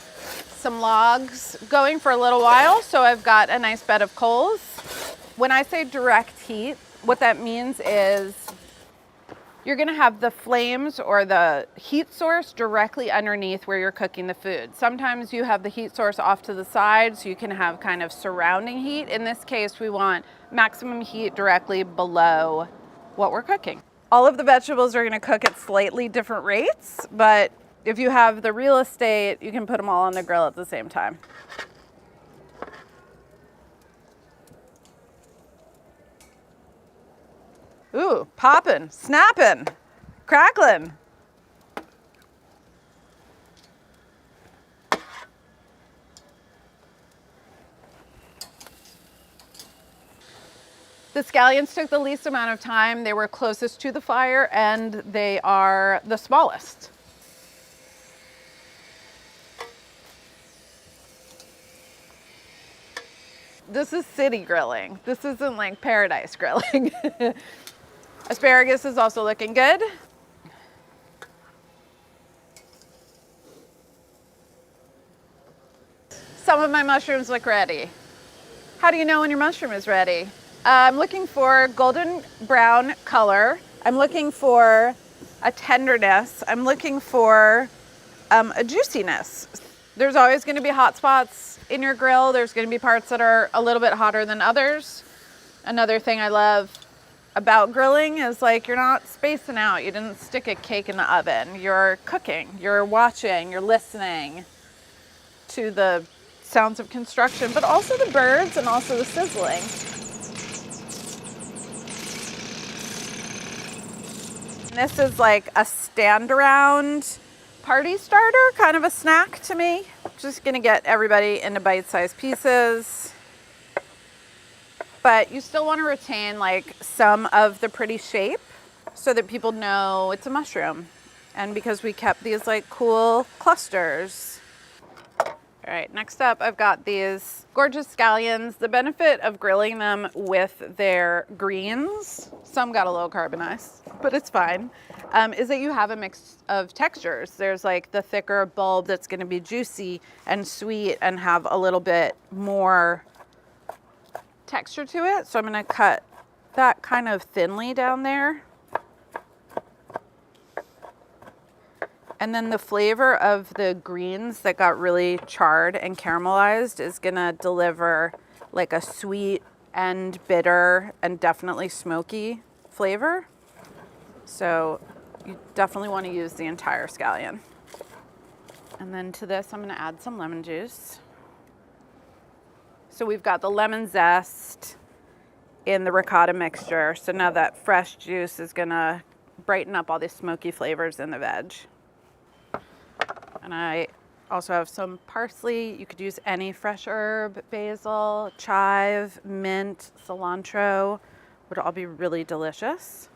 some logs going for a little while, so I've got a nice bed of coals. When I say direct heat, what that means is you're gonna have the flames or the heat source directly underneath where you're cooking the food. Sometimes you have the heat source off to the side so you can have kind of surrounding heat. In this case, we want maximum heat directly below what we're cooking. All of the vegetables are gonna cook at slightly different rates, but if you have the real estate, you can put them all on the grill at the same time. Ooh, popping, snapping, crackling. The scallions took the least amount of time. They were closest to the fire and they are the smallest. This is city grilling. This isn't like paradise grilling. Asparagus is also looking good. Some of my mushrooms look ready. How do you know when your mushroom is ready? I'm looking for golden brown color. I'm looking for a tenderness. I'm looking for a juiciness. There's always going to be hot spots in your grill. There's going to be parts that are a little bit hotter than others. Another thing I love about grilling is like you're not spacing out. You didn't stick a cake in the oven. You're cooking, you're watching, you're listening to the sounds of construction, but also the birds and also the sizzling. This is like a stand around party starter, kind of a snack to me. Just gonna get everybody into bite-sized pieces. But you still want to retain like some of the pretty shape so that people know it's a mushroom. And because we kept these like cool clusters. All right, next up I've got these gorgeous scallions. The benefit of grilling them with their greens, some got a little carbonized, but it's fine, is that you have a mix of textures. There's like the thicker bulb that's gonna be juicy and sweet and have a little bit more texture to it. So I'm gonna cut that kind of thinly down there. And then the flavor of the greens that got really charred and caramelized is gonna deliver like a sweet and bitter and definitely smoky flavor. So you definitely wanna use the entire scallion. And then to this, I'm gonna add some lemon juice. So we've got the lemon zest in the ricotta mixture. So now that fresh juice is gonna brighten up all these smoky flavors in the veg. And I also have some parsley. You could use any fresh herb, basil, chive, mint, cilantro, would all be really delicious.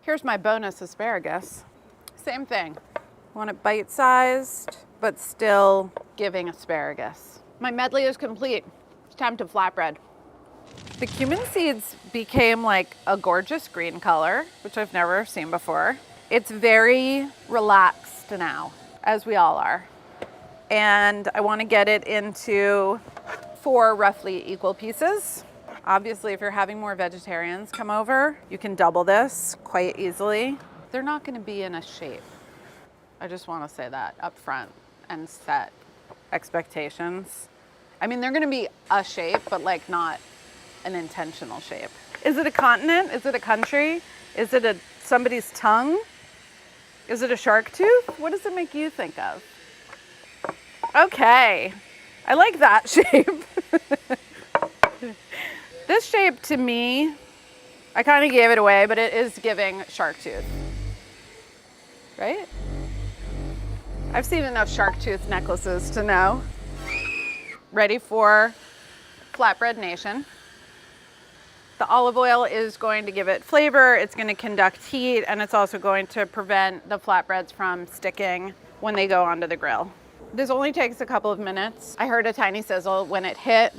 Here's my bonus asparagus. Same thing. I want it bite-sized, but still giving asparagus. My medley is complete. It's time to flatbread. The cumin seeds became like a gorgeous green color, which I've never seen before. It's very relaxed now, as we all are. And I want to get it into 4 roughly equal pieces. Obviously, if you're having more vegetarians come over, you can double this quite easily. They're not going to be in a shape. I just want to say that up front and set expectations. I mean, they're going to be a shape, but like not an intentional shape. Is it a continent? Is it a country? Is it somebody's tongue? Is it a shark tooth? What does it make you think of? Okay, I like that shape. This shape to me, I kind of gave it away, but it is giving shark tooth, right? I've seen enough shark tooth necklaces to know. Ready for Flatbread Nation. The olive oil is going to give it flavor, it's going to conduct heat, and it's also going to prevent the flatbreads from sticking when they go onto the grill. This only takes a couple of minutes. I heard a tiny sizzle when it hit.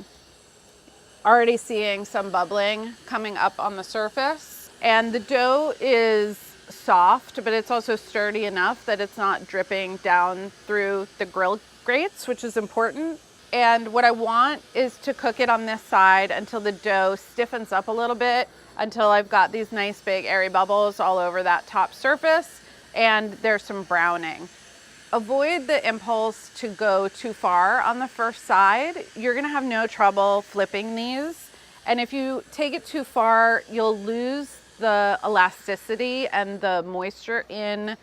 Already seeing some bubbling coming up on the surface. And the dough is soft, but it's also sturdy enough that it's not dripping down through the grill grates, which is important. And what I want is to cook it on this side until the dough stiffens up a little bit, until I've got these nice big airy bubbles all over that top surface, and there's some browning. Avoid the impulse to go too far on the first side. You're gonna have no trouble flipping these. And if you take it too far, you'll lose the elasticity and the moisture in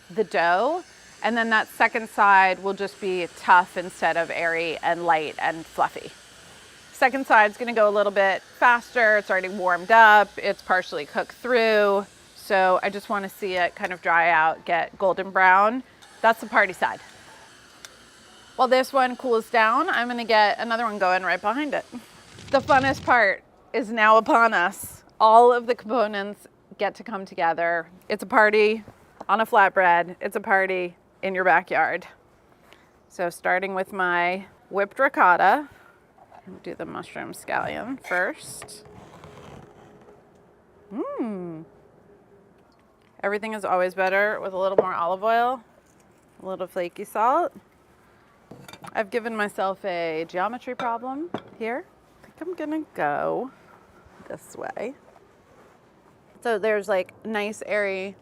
the dough. And then that second side will just be tough instead of airy and light and fluffy. Second side's gonna go a little bit faster. It's already warmed up. It's partially cooked through. So I just wanna see it kind of dry out, get golden brown. That's the party side. While this one cools down, I'm gonna get another one going right behind it. The funnest part is now upon us. All of the components get to come together. It's a party on a flatbread. It's a party in your backyard. So starting with my whipped ricotta, I'll do the mushroom scallion first. Everything is always better with a little more olive oil, a little flaky salt. I've given myself a geometry problem here. I think I'm gonna go this way. So there's like nice airy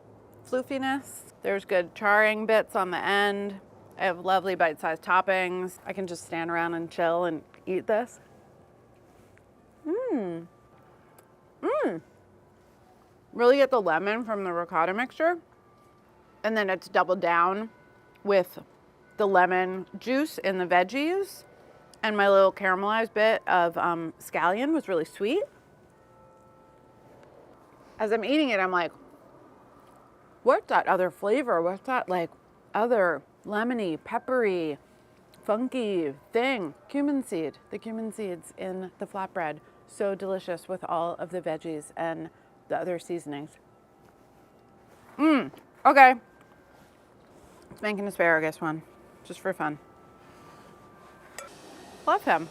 floofiness. There's good charring bits on the end. I have lovely bite-sized toppings. I can just stand around and chill and eat this. Really get the lemon from the ricotta mixture. And then it's doubled down with the lemon juice in the veggies. And my little caramelized bit of scallion was really sweet. As I'm eating it, I'm like, what's that other flavor? What's that like other lemony, peppery, funky thing? Cumin seed. The cumin seeds in the flatbread. So delicious with all of the veggies and the other seasonings. Okay. Let's make an asparagus one, just for fun. Love him.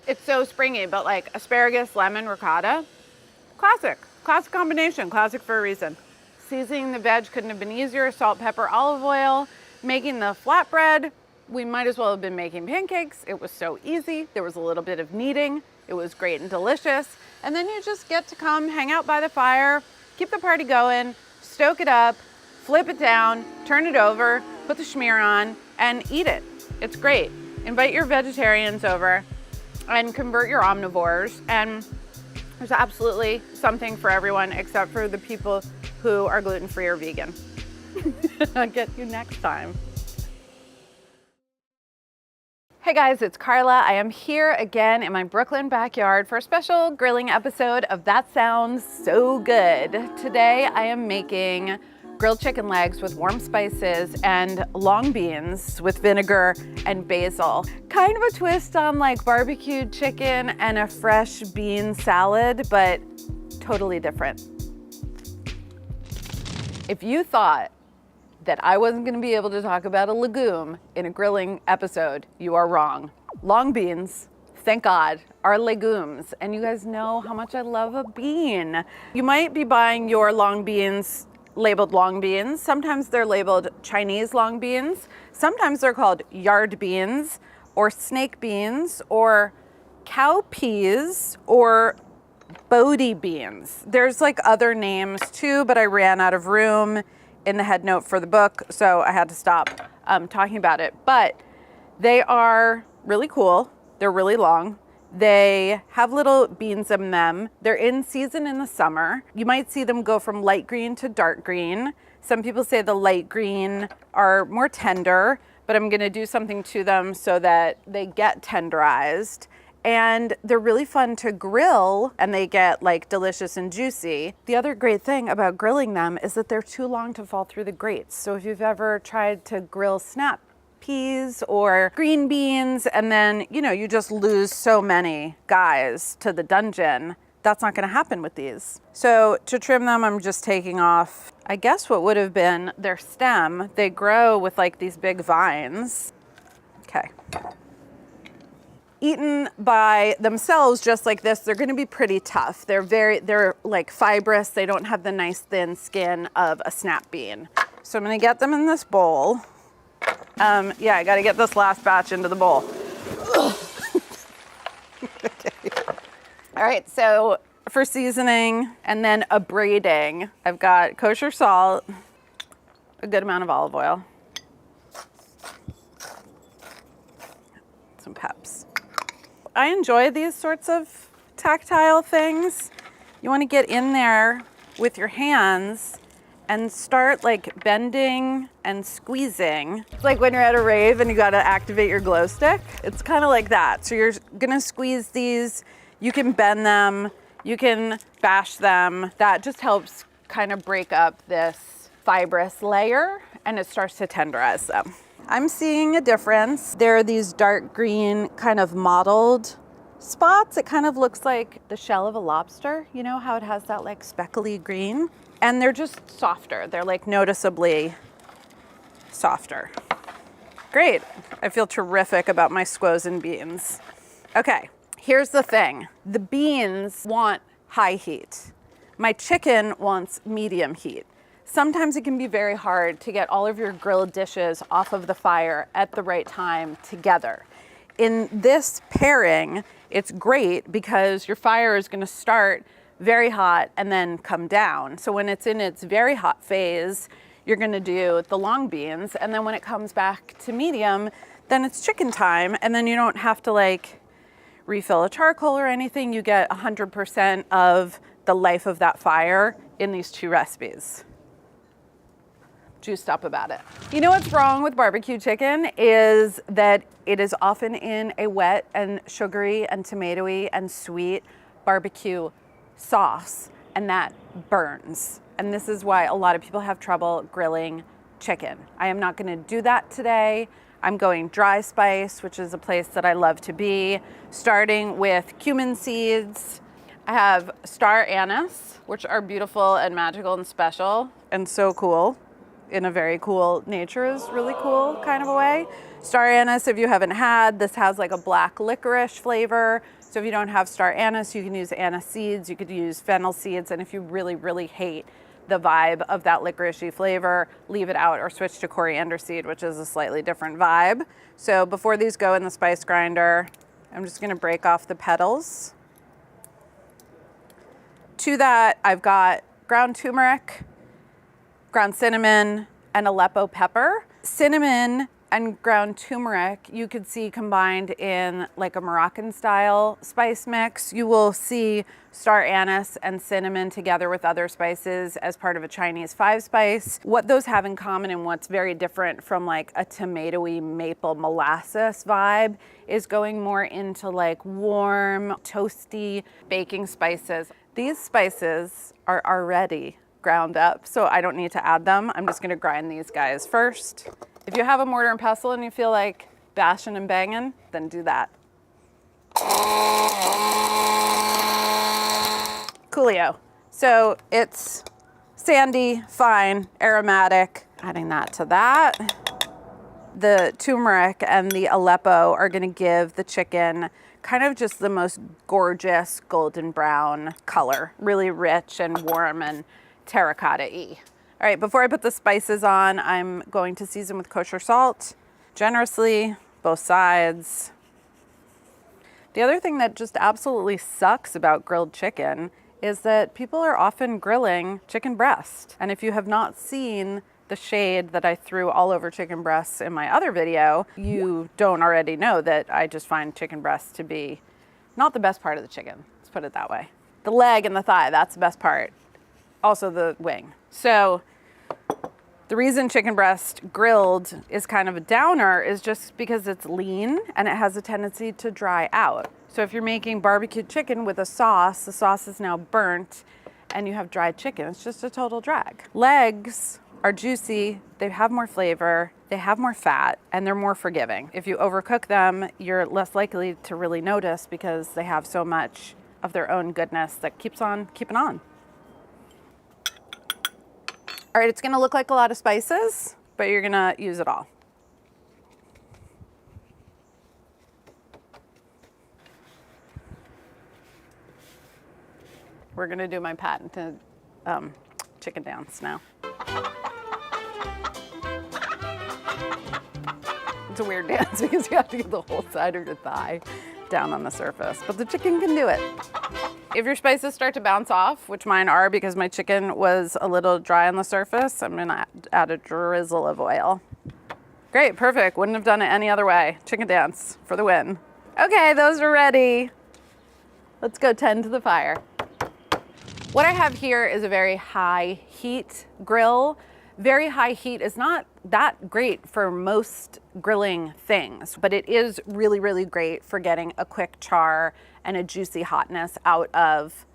It's so springy, but like asparagus, lemon, ricotta, classic. Classic combination, classic for a reason. Seasoning the veg couldn't have been easier. Salt, pepper, olive oil. Making the flatbread, we might as well have been making pancakes. It was so easy. There was a little bit of kneading. It was great and delicious. And then you just get to come hang out by the fire, keep the party going, stoke it up, flip it down, turn it over, put the schmear on, and eat it. It's great. Invite your vegetarians over and convert your omnivores. And there's absolutely something for everyone except for the people who are gluten-free or vegan. I'll get you next time. Hey guys, it's Carla. I am here again in my Brooklyn backyard for a special grilling episode of That Sounds So Good. Today I am making grilled chicken legs with warm spices and long beans with vinegar and basil. Kind of a twist on like barbecued chicken and a fresh bean salad, but totally different. If you thought that I wasn't gonna be able to talk about a legume in a grilling episode, you are wrong. Long beans, thank God, are legumes. And you guys know how much I love a bean. You might be buying your long beans labeled long beans. Sometimes they're labeled Chinese long beans. Sometimes they're called yard beans or snake beans or cow peas or Bodhi beans. There's like other names too, but I ran out of room in the head note for the book, so I had to stop talking about it. But they are really cool. They're really long. They have little beans in them. They're in season in the summer. You might see them go from light green to dark green. Some people say the light green are more tender, but I'm gonna do something to them so that they get tenderized. And they're really fun to grill and they get like delicious and juicy. The other great thing about grilling them is that they're too long to fall through the grates. So if you've ever tried to grill snap peas or green beans, and then, you know, you just lose so many guys to the dungeon. That's not gonna happen with these. So to trim them, I'm just taking off, I guess what would have been their stem. They grow with like these big vines. Okay. Eaten by themselves just like this, they're gonna be pretty tough. They're like fibrous. They don't have the nice thin skin of a snap bean. So I'm gonna get them in this bowl. Yeah, I gotta get this last batch into the bowl. Okay. All right, so for seasoning and then a braiding, I've got kosher salt, a good amount of olive oil, some peps. I enjoy these sorts of tactile things. You want to get in there with your hands and start like bending and squeezing. It's like when you're at a rave and you got to activate your glow stick. It's kind of like that. So you're gonna squeeze these. You can bend them, you can bash them. That just helps kind of break up this fibrous layer and it starts to tenderize them. I'm seeing a difference. There are these dark green kind of mottled spots. It kind of looks like the shell of a lobster. You know how it has that like speckly green? And they're just softer. They're like noticeably softer. Great. I feel terrific about my squoze and beans. Okay. Here's the thing. The beans want high heat. My chicken wants medium heat. Sometimes it can be very hard to get all of your grilled dishes off of the fire at the right time together. In this pairing, it's great because your fire is going to start very hot and then come down. So when it's in its very hot phase, you're going to do the long beans. And then when it comes back to medium, then it's chicken time. And then you don't have to like refill a charcoal or anything. You get 100% of the life of that fire in these two recipes. Juiced up about it. You know what's wrong with barbecue chicken is that it is often in a wet and sugary and tomatoey and sweet barbecue sauce, and that burns. And this is why a lot of people have trouble grilling chicken. I am not going to do that today. I'm going dry spice, which is a place that I love to be, starting with cumin seeds. I have star anise, which are beautiful and magical and special and so cool in a very cool nature is really cool kind of a way. Star anise, if you haven't had, this has like a black licorice flavor. So if you don't have star anise, you can use anise seeds, you could use fennel seeds, and if you really, really hate the vibe of that licoricey flavor, leave it out or switch to coriander seed, which is a slightly different vibe. So before these go in the spice grinder, I'm just gonna break off the petals. To that, I've got ground turmeric, ground cinnamon, and Aleppo pepper. Cinnamon and ground turmeric you could see combined in like a Moroccan style spice mix. You will see star anise and cinnamon together with other spices as part of a Chinese 5-spice. What those have in common and what's very different from like a tomatoey maple molasses vibe is going more into like warm, toasty baking spices. These spices are already ground up, so I don't need to add them. I'm just gonna grind these guys first. If you have a mortar and pestle and you feel like bashing and banging, then do that. Coolio. So it's sandy, fine, aromatic. Adding that to that. The turmeric and the Aleppo are gonna give the chicken kind of just the most gorgeous golden brown color. Really rich and warm and terracotta-y. All right, before I put the spices on, I'm going to season with kosher salt generously, both sides. The other thing that just absolutely sucks about grilled chicken is that people are often grilling chicken breast. And if you have not seen the shade that I threw all over chicken breasts in my other video, you don't already know that I just find chicken breasts to be not the best part of the chicken. Let's put it that way. The leg and the thigh, that's the best part. Also the wing. So the reason chicken breast grilled is kind of a downer is just because it's lean and it has a tendency to dry out. So if you're making barbecue chicken with a sauce, the sauce is now burnt and you have dried chicken. It's just a total drag. Legs are juicy, they have more flavor, they have more fat, and they're more forgiving. If you overcook them, you're less likely to really notice because they have so much of their own goodness that keeps on keeping on. All right, it's gonna look like a lot of spices, but you're gonna use it all. We're gonna do my patented chicken dance now. It's a weird dance because you have to get the whole side of your thigh down on the surface, but the chicken can do it. If your spices start to bounce off, which mine are because my chicken was a little dry on the surface, I'm gonna add a drizzle of oil. Great, perfect. Wouldn't have done it any other way. Chicken dance for the win. Okay, those are ready. Let's go tend to the fire. What I have here is a very high heat grill. Very high heat is not that great for most grilling things, but it is really, really great for getting a quick char and a juicy hotness out of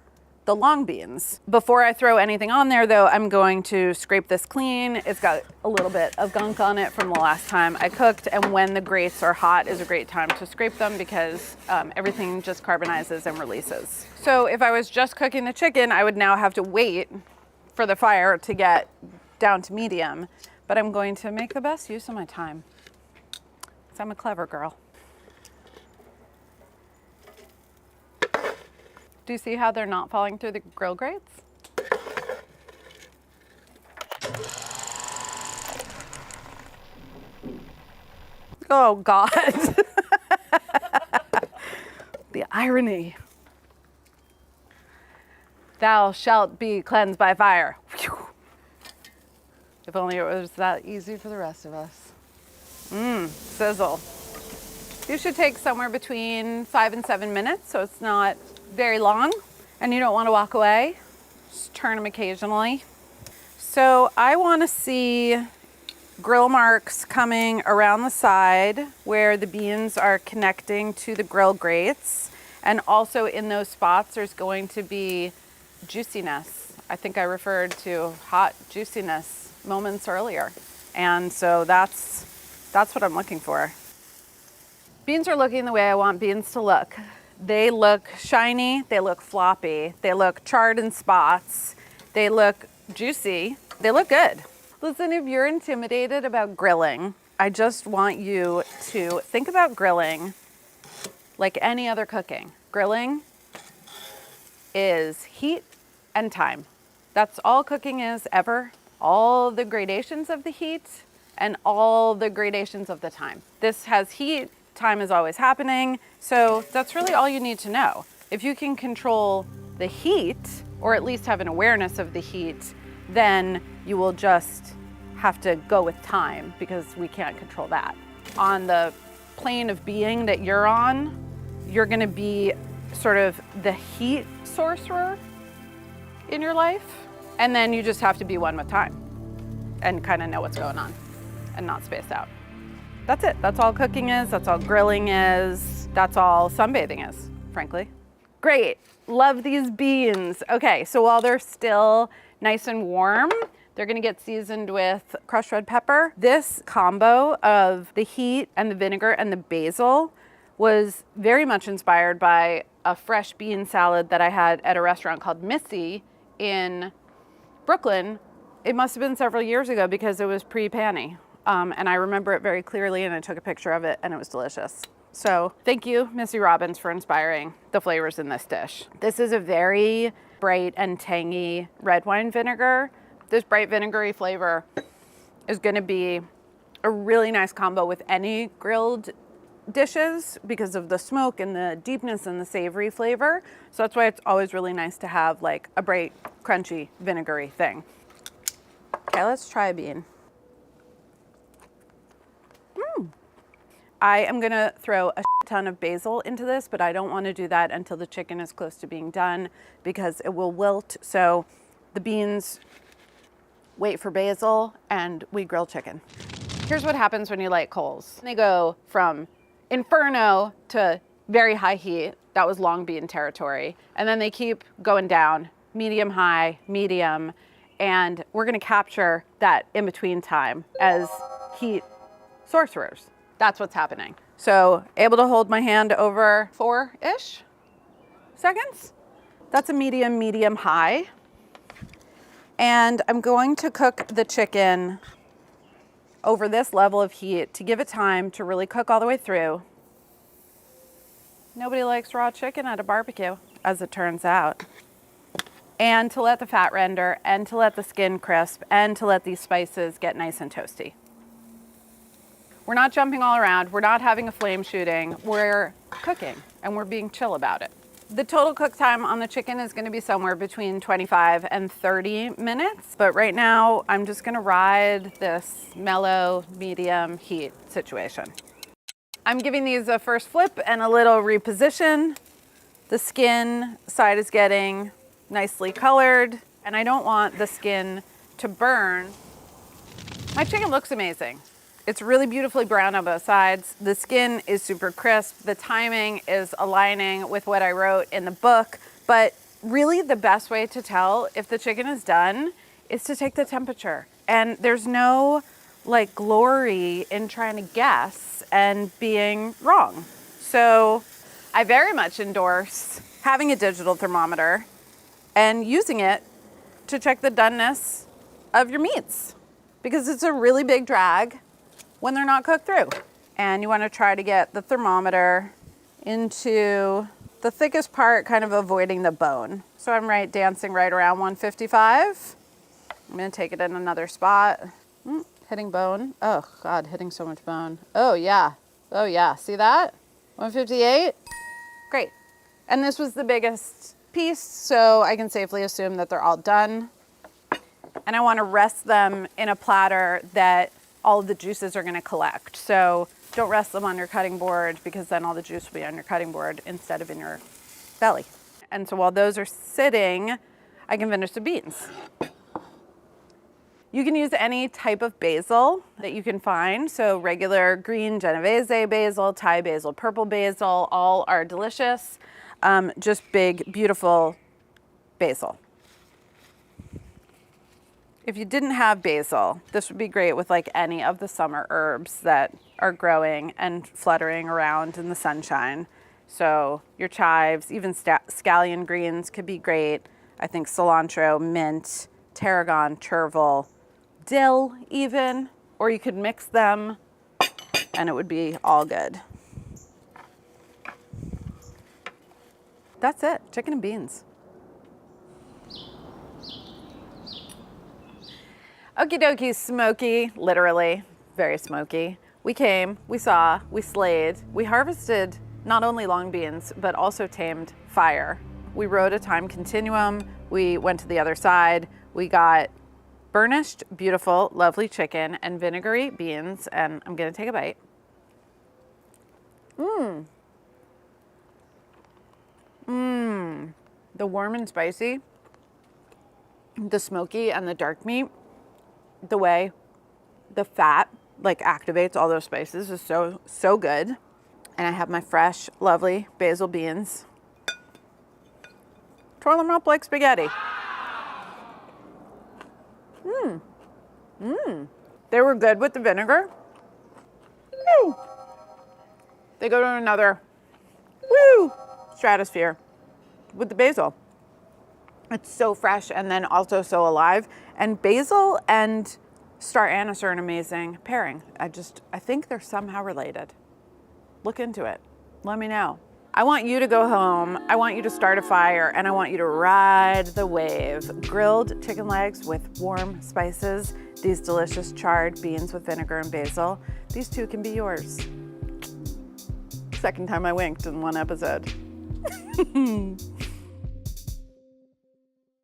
the long beans. Before I throw anything on there though, I'm going to scrape this clean. It's got a little bit of gunk on it from the last time I cooked, and when the grates are hot is a great time to scrape them because everything just carbonizes and releases. So if I was just cooking the chicken, I would now have to wait for the fire to get down to medium, but I'm going to make the best use of my time because I'm a clever girl. Do you see how they're not falling through the grill grates? Oh God. The irony. Thou shalt be cleansed by fire. Whew. If only it was that easy for the rest of us. Sizzle. You should take somewhere between 5 and 7 minutes, so it's not very long, and you don't want to walk away. Just turn them occasionally. So I want to see grill marks coming around the side where the beans are connecting to the grill grates, and also in those spots there's going to be juiciness. I think I referred to hot juiciness moments earlier, and so that's what I'm looking for. Beans are looking the way I want beans to look. They look shiny, they look floppy, they look charred in spots, they look juicy, they look good. Listen, if you're intimidated about grilling, I just want you to think about grilling like any other cooking. Grilling is heat and time. That's all cooking is ever. All the gradations of the heat and all the gradations of the time. This has heat, time is always happening, so that's really all you need to know. If you can control the heat, or at least have an awareness of the heat, then you will just have to go with time because we can't control that. On the plane of being that you're on, you're gonna be sort of the heat sorcerer in your life, and then you just have to be one with time and kind of know what's going on and not space out. That's it. That's all cooking is. That's all grilling is. That's all sunbathing is, frankly. Great. Love these beans. Okay, so while they're still nice and warm, they're gonna get seasoned with crushed red pepper. This combo of the heat and the vinegar and the basil was very much inspired by a fresh bean salad that I had at a restaurant called Missy in Brooklyn. It must have been several years ago because it was pre-Panny. And I remember it very clearly, and I took a picture of it, and it was delicious. So thank you, Missy Robbins, for inspiring the flavors in this dish. This is a very bright and tangy red wine vinegar. This bright vinegary flavor is gonna be a really nice combo with any grilled dishes because of the smoke and the deepness and the savory flavor. So that's why it's always really nice to have like a bright, crunchy, vinegary thing. Okay, let's try a bean. I am gonna throw a ton of basil into this, but I don't wanna do that until the chicken is close to being done because it will wilt. So the beans wait for basil and we grill chicken. Here's what happens when you light coals. They go from inferno to very high heat. That was long bean territory. And then they keep going down, medium high, medium. And we're gonna capture that in between time as heat sorcerers. That's what's happening. So able to hold my hand over 4-ish seconds. That's a medium high. And I'm going to cook the chicken over this level of heat to give it time to really cook all the way through. Nobody likes raw chicken at a barbecue, as it turns out. And to let the fat render, and to let the skin crisp, and to let these spices get nice and toasty. We're not jumping all around, we're not having a flame shooting, we're cooking, and we're being chill about it. The total cook time on the chicken is gonna be somewhere between 25 and 30 minutes, but right now I'm just gonna ride this mellow, medium heat situation. I'm giving these a first flip and a little reposition. The skin side is getting nicely colored, and I don't want the skin to burn. My chicken looks amazing. It's really beautifully brown on both sides. The skin is super crisp. The timing is aligning with what I wrote in the book, but really the best way to tell if the chicken is done is to take the temperature. And there's no like glory in trying to guess and being wrong. So I very much endorse having a digital thermometer and using it to check the doneness of your meats, because it's a really big drag when they're not cooked through. And you want to try to get the thermometer into the thickest part, kind of avoiding the bone. So I'm dancing right around 155. I'm going to take it in another spot. Hitting bone. Oh God, hitting so much bone. Oh yeah. Oh yeah. See that? 158. Great. And this was the biggest piece, so I can safely assume that they're all done. And I want to rest them in a platter that all of the juices are going to collect. So don't rest them on your cutting board, because then all the juice will be on your cutting board instead of in your belly. And so while those are sitting, I can finish the beans. You can use any type of basil that you can find. So regular green Genovese basil, Thai basil, purple basil, all are delicious. Just big, beautiful basil. If you didn't have basil, this would be great with like any of the summer herbs that are growing and fluttering around in the sunshine. So your chives, even scallion greens could be great. I think cilantro, mint, tarragon, chervil, dill even, or you could mix them and it would be all good. That's it, chicken and beans. Okie dokie, smoky, literally, very smoky. We came, we saw, we slayed, we harvested not only long beans, but also tamed fire. We rode a time continuum, we went to the other side, we got burnished, beautiful, lovely chicken and vinegary beans, and I'm gonna take a bite. The warm and spicy, the smoky and the dark meat, the way the fat like activates all those spices is so good. And I have my fresh, lovely basil beans. Twirl them up like spaghetti. They were good with the vinegar. Woo. They go to another stratosphere with the basil. It's so fresh and then also so alive. And basil and star anise are an amazing pairing. I think they're somehow related. Look into it. Let me know. I want you to go home. I want you to start a fire, and I want you to ride the wave. Grilled chicken legs with warm spices, these delicious charred beans with vinegar and basil. These two can be yours. Second time I winked in one episode.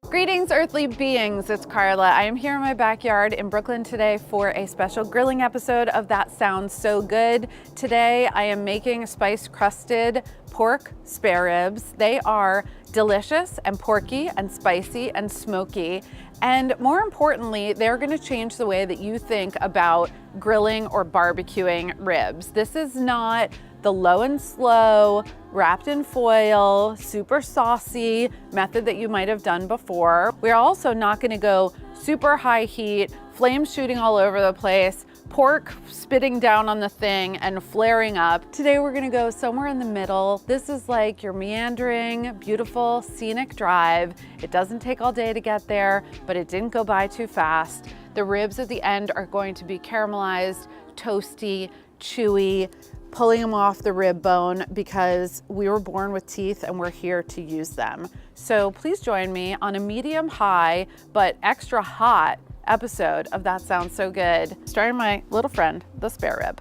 Greetings, earthly beings. It's Carla. I am here in my backyard in Brooklyn today for a special grilling episode of That Sounds So Good. Today, I am making spice-crusted pork spare ribs. They are delicious and porky and spicy and smoky. And more importantly, they're gonna change the way that you think about grilling or barbecuing ribs. This is not the low and slow wrapped in foil, super saucy method that you might have done before. We're also not gonna go super high heat, flames shooting all over the place, pork spitting down on the thing and flaring up. Today we're gonna go somewhere in the middle. This is like your meandering, beautiful, scenic drive. It doesn't take all day to get there, but it didn't go by too fast. The ribs at the end are going to be caramelized, toasty, chewy, pulling them off the rib bone because we were born with teeth and we're here to use them. So please join me on a medium high, but extra hot episode of That Sounds So Good, starring my little friend, the spare rib.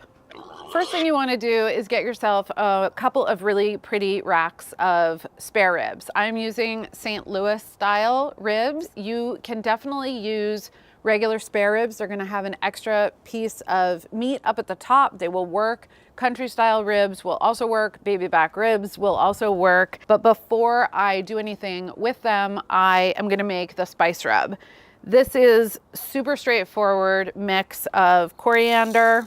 First thing you want to do is get yourself a couple of really pretty racks of spare ribs. I'm using St. Louis style ribs. You can definitely use regular spare ribs. They're going to have an extra piece of meat up at the top. They will work. Country style ribs will also work. Baby back ribs will also work. But before I do anything with them, I am going to make the spice rub. This is super straightforward mix of coriander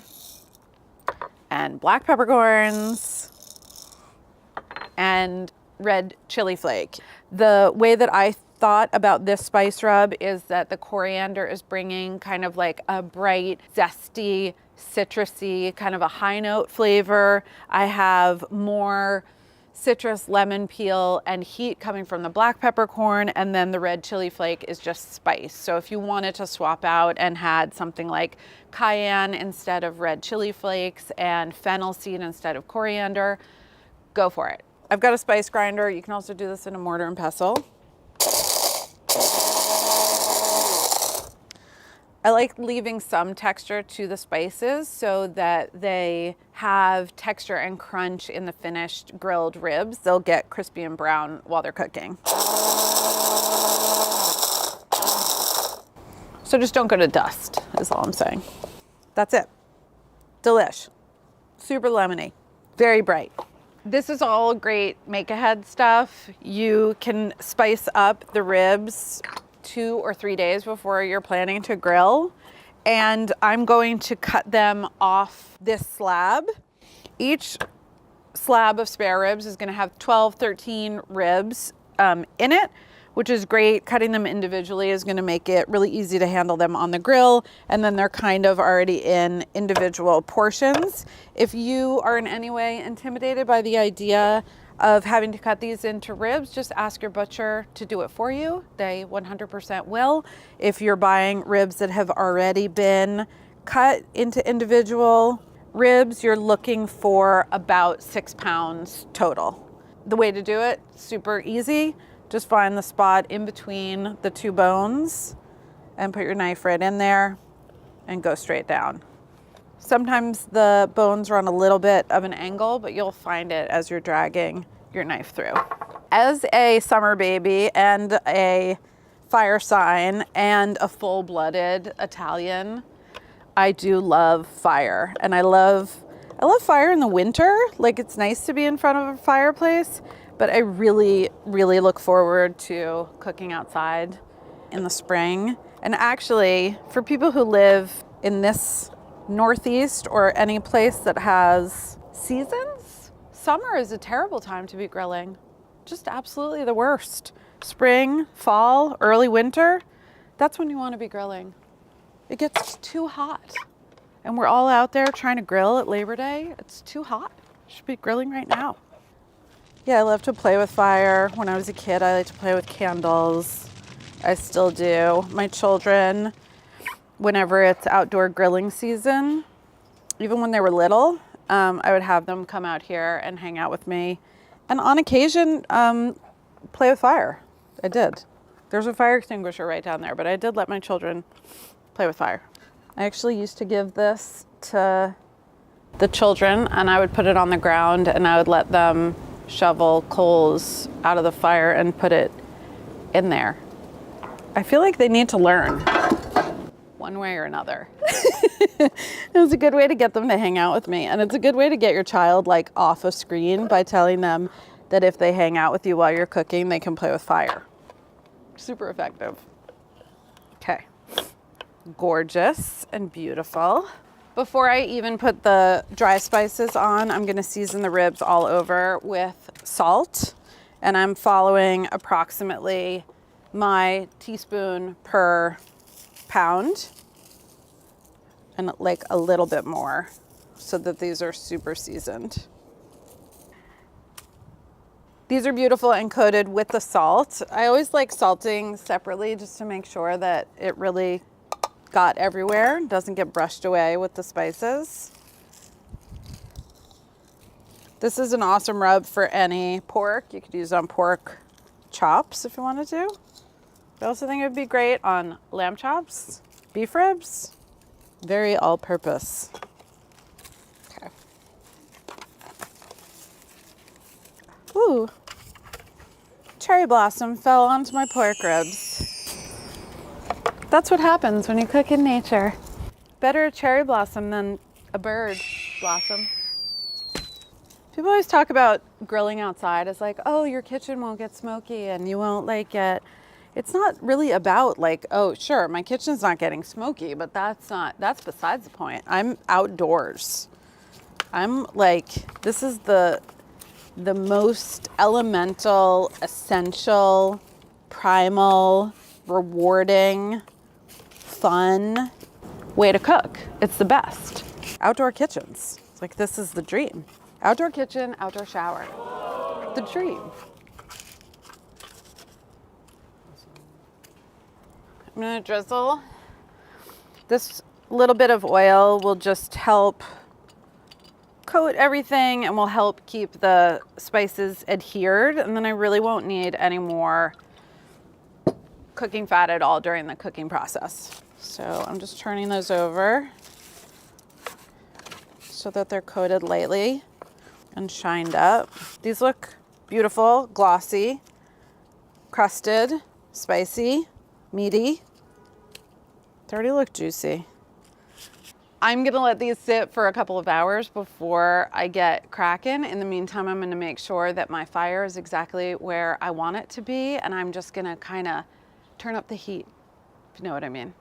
and black peppercorns and red chili flake. The way that I thought about this spice rub is that the coriander is bringing kind of like a bright, zesty, citrusy, kind of a high note flavor. I have more citrus, lemon peel, and heat coming from the black peppercorn, and then the red chili flake is just spice. So if you wanted to swap out and had something like cayenne instead of red chili flakes and fennel seed instead of coriander, go for it. I've got a spice grinder. You can also do this in a mortar and pestle. I like leaving some texture to the spices so that they have texture and crunch in the finished grilled ribs. They'll get crispy and brown while they're cooking. So just don't go to dust, is all I'm saying. That's it. Delish. Super lemony. Very bright. This is all great make-ahead stuff. You can spice up the ribs 2 or 3 days before you're planning to grill. And I'm going to cut them off this slab. Each slab of spare ribs is gonna have 12, 13 ribs in it, which is great. Cutting them individually is gonna make it really easy to handle them on the grill. And then they're kind of already in individual portions. If you are in any way intimidated by the idea of having to cut these into ribs, just ask your butcher to do it for you. They 100% will. If you're buying ribs that have already been cut into individual ribs, you're looking for about 6 pounds total. The way to do it, super easy. Just find the spot in between the 2 bones and put your knife right in there and go straight down. Sometimes the bones are on a little bit of an angle, but you'll find it as you're dragging your knife through. As a summer baby and a fire sign and a full-blooded Italian, I do love fire. And I love fire in the winter. Like, it's nice to be in front of a fireplace, but I really, really look forward to cooking outside in the spring. And actually, for people who live in this Northeast or any place that has seasons, summer is a terrible time to be grilling. Just absolutely the worst. Spring, fall, early winter, that's when you want to be grilling. It gets too hot. And we're all out there trying to grill at Labor Day. It's too hot. Should be grilling right now. Yeah, I love to play with fire. When I was a kid, I liked to play with candles. I still do. My children, whenever it's outdoor grilling season, even when they were little, I would have them come out here and hang out with me. And on occasion, play with fire. I did. There's a fire extinguisher right down there, but I did let my children play with fire. I actually used to give this to the children, and I would put it on the ground and I would let them shovel coals out of the fire and put it in there. I feel like they need to learn one way or another. It was a good way to get them to hang out with me. And it's a good way to get your child like off a screen by telling them that if they hang out with you while you're cooking, they can play with fire. Super effective. Okay. Gorgeous and beautiful. Before I even put the dry spices on, I'm gonna season the ribs all over with salt. And I'm following approximately my teaspoon per pound and like a little bit more so that these are super seasoned. These are beautiful and coated with the salt. I always like salting separately just to make sure that it really got everywhere, doesn't get brushed away with the spices. This is an awesome rub for any pork. You could use it on pork chops if you wanted to. I also think it would be great on lamb chops, beef ribs, very all-purpose. Okay. Ooh, cherry blossom fell onto my pork ribs. That's what happens when you cook in nature. Better a cherry blossom than a bird blossom. People always talk about grilling outside as like, oh, your kitchen won't get smoky and you won't like get, it's not really about like, oh, sure, my kitchen's not getting smoky, but that's besides the point. I'm outdoors. I'm like, this is the most elemental, essential, primal, rewarding, fun way to cook. It's the best. Outdoor kitchens. It's like, this is the dream. Outdoor kitchen, outdoor shower. The dream. I'm gonna drizzle. This little bit of oil will just help coat everything and will help keep the spices adhered. And then I really won't need any more cooking fat at all during the cooking process. So I'm just turning those over so that they're coated lightly and shined up. These look beautiful, glossy, crusted, spicy, meaty. They already look juicy. I'm gonna let these sit for a couple of hours before I get cracking. In the meantime, I'm gonna make sure that my fire is exactly where I want it to be, and I'm just gonna kinda turn up the heat, if you know what I mean.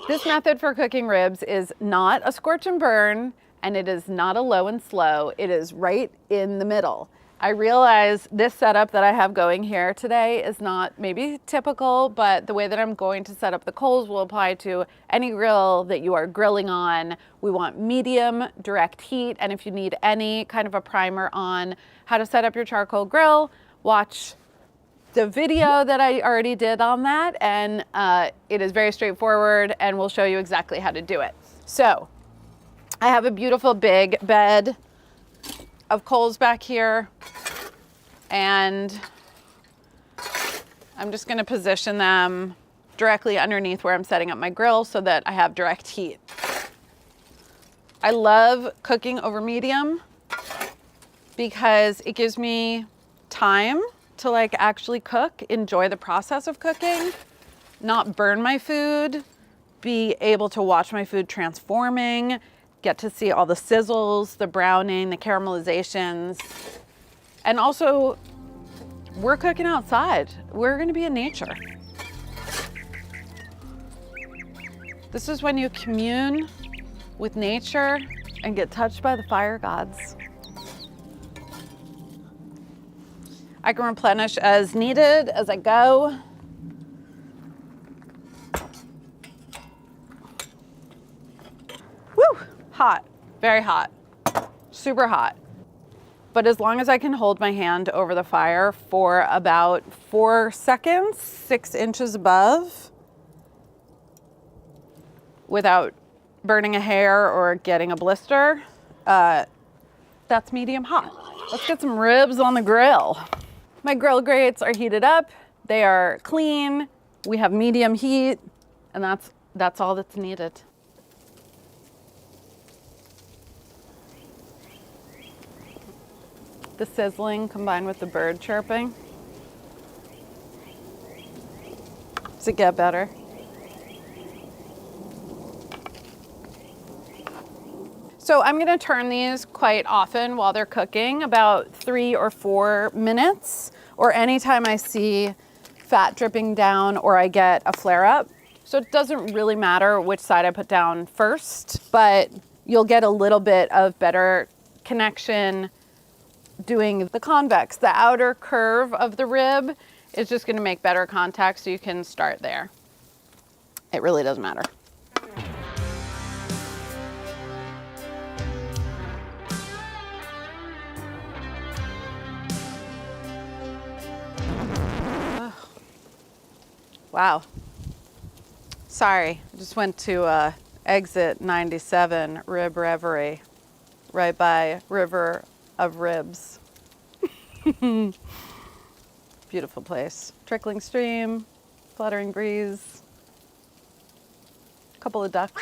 This method for cooking ribs is not a scorch and burn, and it is not a low and slow. It is right in the middle. I realize this setup that I have going here today is not maybe typical, but the way that I'm going to set up the coals will apply to any grill that you are grilling on. We want medium direct heat, and if you need any kind of a primer on how to set up your charcoal grill, watch the video that I already did on that, and it is very straightforward, and we'll show you exactly how to do it. So I have a beautiful big bed of coals back here, and I'm just gonna position them directly underneath where I'm setting up my grill so that I have direct heat. I love cooking over medium because it gives me time to like actually cook, enjoy the process of cooking, not burn my food, be able to watch my food transforming, get to see all the sizzles, the browning, the caramelizations. And also, we're cooking outside. We're gonna be in nature. This is when you commune with nature and get touched by the fire gods. I can replenish as needed as I go. Woo! Hot, very hot, super hot. But as long as I can hold my hand over the fire for about 4 seconds, 6 inches above, without burning a hair or getting a blister, that's medium hot. Let's get some ribs on the grill. My grill grates are heated up. They are clean. We have medium heat, and that's all that's needed. The sizzling combined with the bird chirping. Does it get better? So I'm gonna turn these quite often while they're cooking, about 3 or 4 minutes, or anytime I see fat dripping down or I get a flare up. So it doesn't really matter which side I put down first, but you'll get a little bit of better connection doing the convex. The outer curve of the rib is just gonna make better contact, so you can start there. It really doesn't matter. Wow. Sorry, I just went to exit 97 Rib Reverie, right by River of Ribs. Beautiful place. Trickling stream, fluttering breeze, a couple of ducks.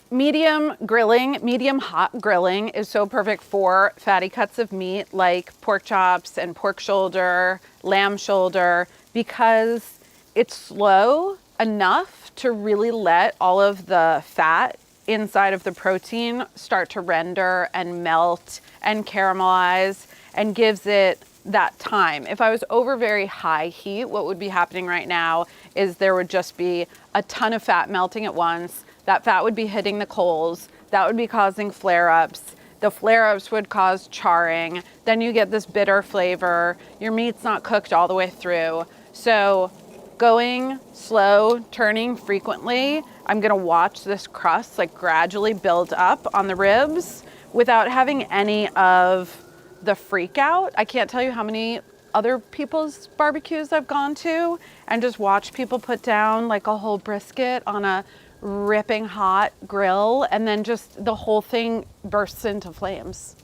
Medium grilling, medium hot grilling is so perfect for fatty cuts of meat like pork chops and pork shoulder, lamb shoulder, because it's slow enough to really let all of the fat inside of the protein start to render and melt and caramelize, and gives it that time. If I was over very high heat, what would be happening right now is there would just be a ton of fat melting at once. That fat would be hitting the coals. That would be causing flare-ups. The flare-ups would cause charring. Then you get this bitter flavor. Your meat's not cooked all the way through. So going slow, turning frequently, I'm gonna watch this crust like gradually build up on the ribs without having any of the freak out. I can't tell you how many other people's barbecues I've gone to and just watch people put down like a whole brisket on a ripping hot grill, and then just the whole thing bursts into flames.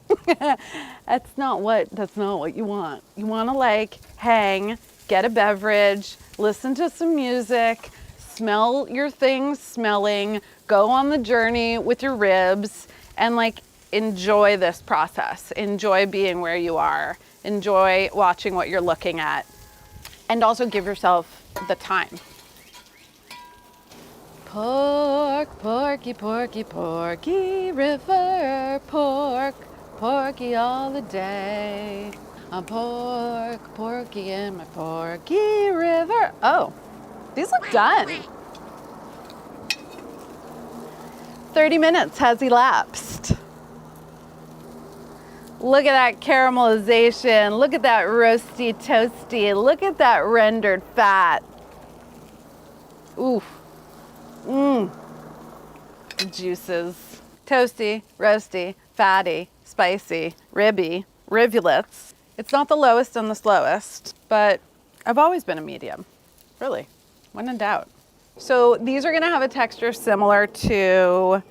That's not what you want. You want to like hang, get a beverage, listen to some music, smell your things smelling, go on the journey with your ribs, and like enjoy this process. Enjoy being where you are. Enjoy watching what you're looking at, and also give yourself the time. Pork, porky, porky, porky river, pork, porky all the day. I'm pork, porky in my porky river. Oh, these look done. 30 minutes has elapsed. Look at that caramelization. Look at that roasty, toasty. Look at that rendered fat. Oof. Mmm. The juices. Toasty, roasty, fatty, spicy, ribby, rivulets. It's not the lowest and the slowest, but I've always been a medium. Really, when in doubt. So these are gonna have a texture similar to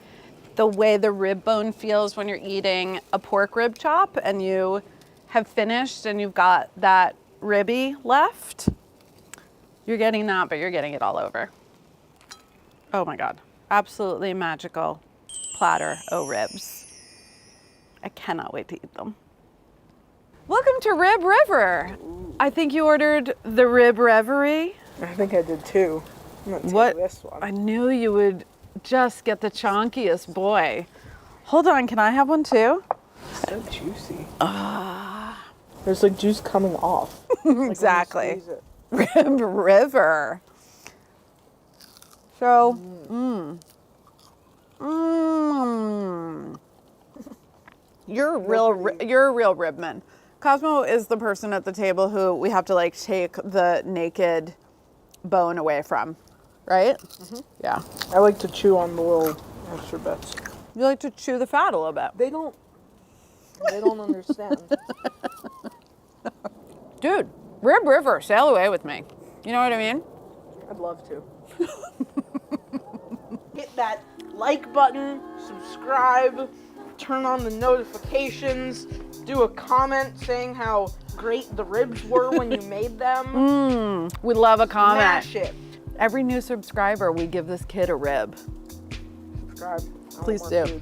the way the rib bone feels when you're eating a pork rib chop and you have finished and you've got that ribby left. You're getting that, but you're getting it all over. Oh my God, absolutely magical platter o' ribs. I cannot wait to eat them. Welcome to Rib River. I think you ordered the Rib Reverie. I think I did too. I'm gonna take What? this one. I knew you would just get the chonkiest boy. Hold on, can I have one too? So juicy. There's like juice coming off. Exactly. Like when you squeeze it. Rib River. So, You're a real ribman. Cosmo is the person at the table who we have to like take the naked bone away from, right? Mm-hmm. Yeah. I like to chew on the little extra bits. You like to chew the fat a little bit. They don't understand. Dude, Rib River, sail away with me. You know what I mean? I'd love to. Hit that like button, subscribe, turn on the notifications, do a comment saying how great the ribs were when you made them. We love a comment. Smash it. Every new subscriber, we give this kid a rib. Subscribe. Please do.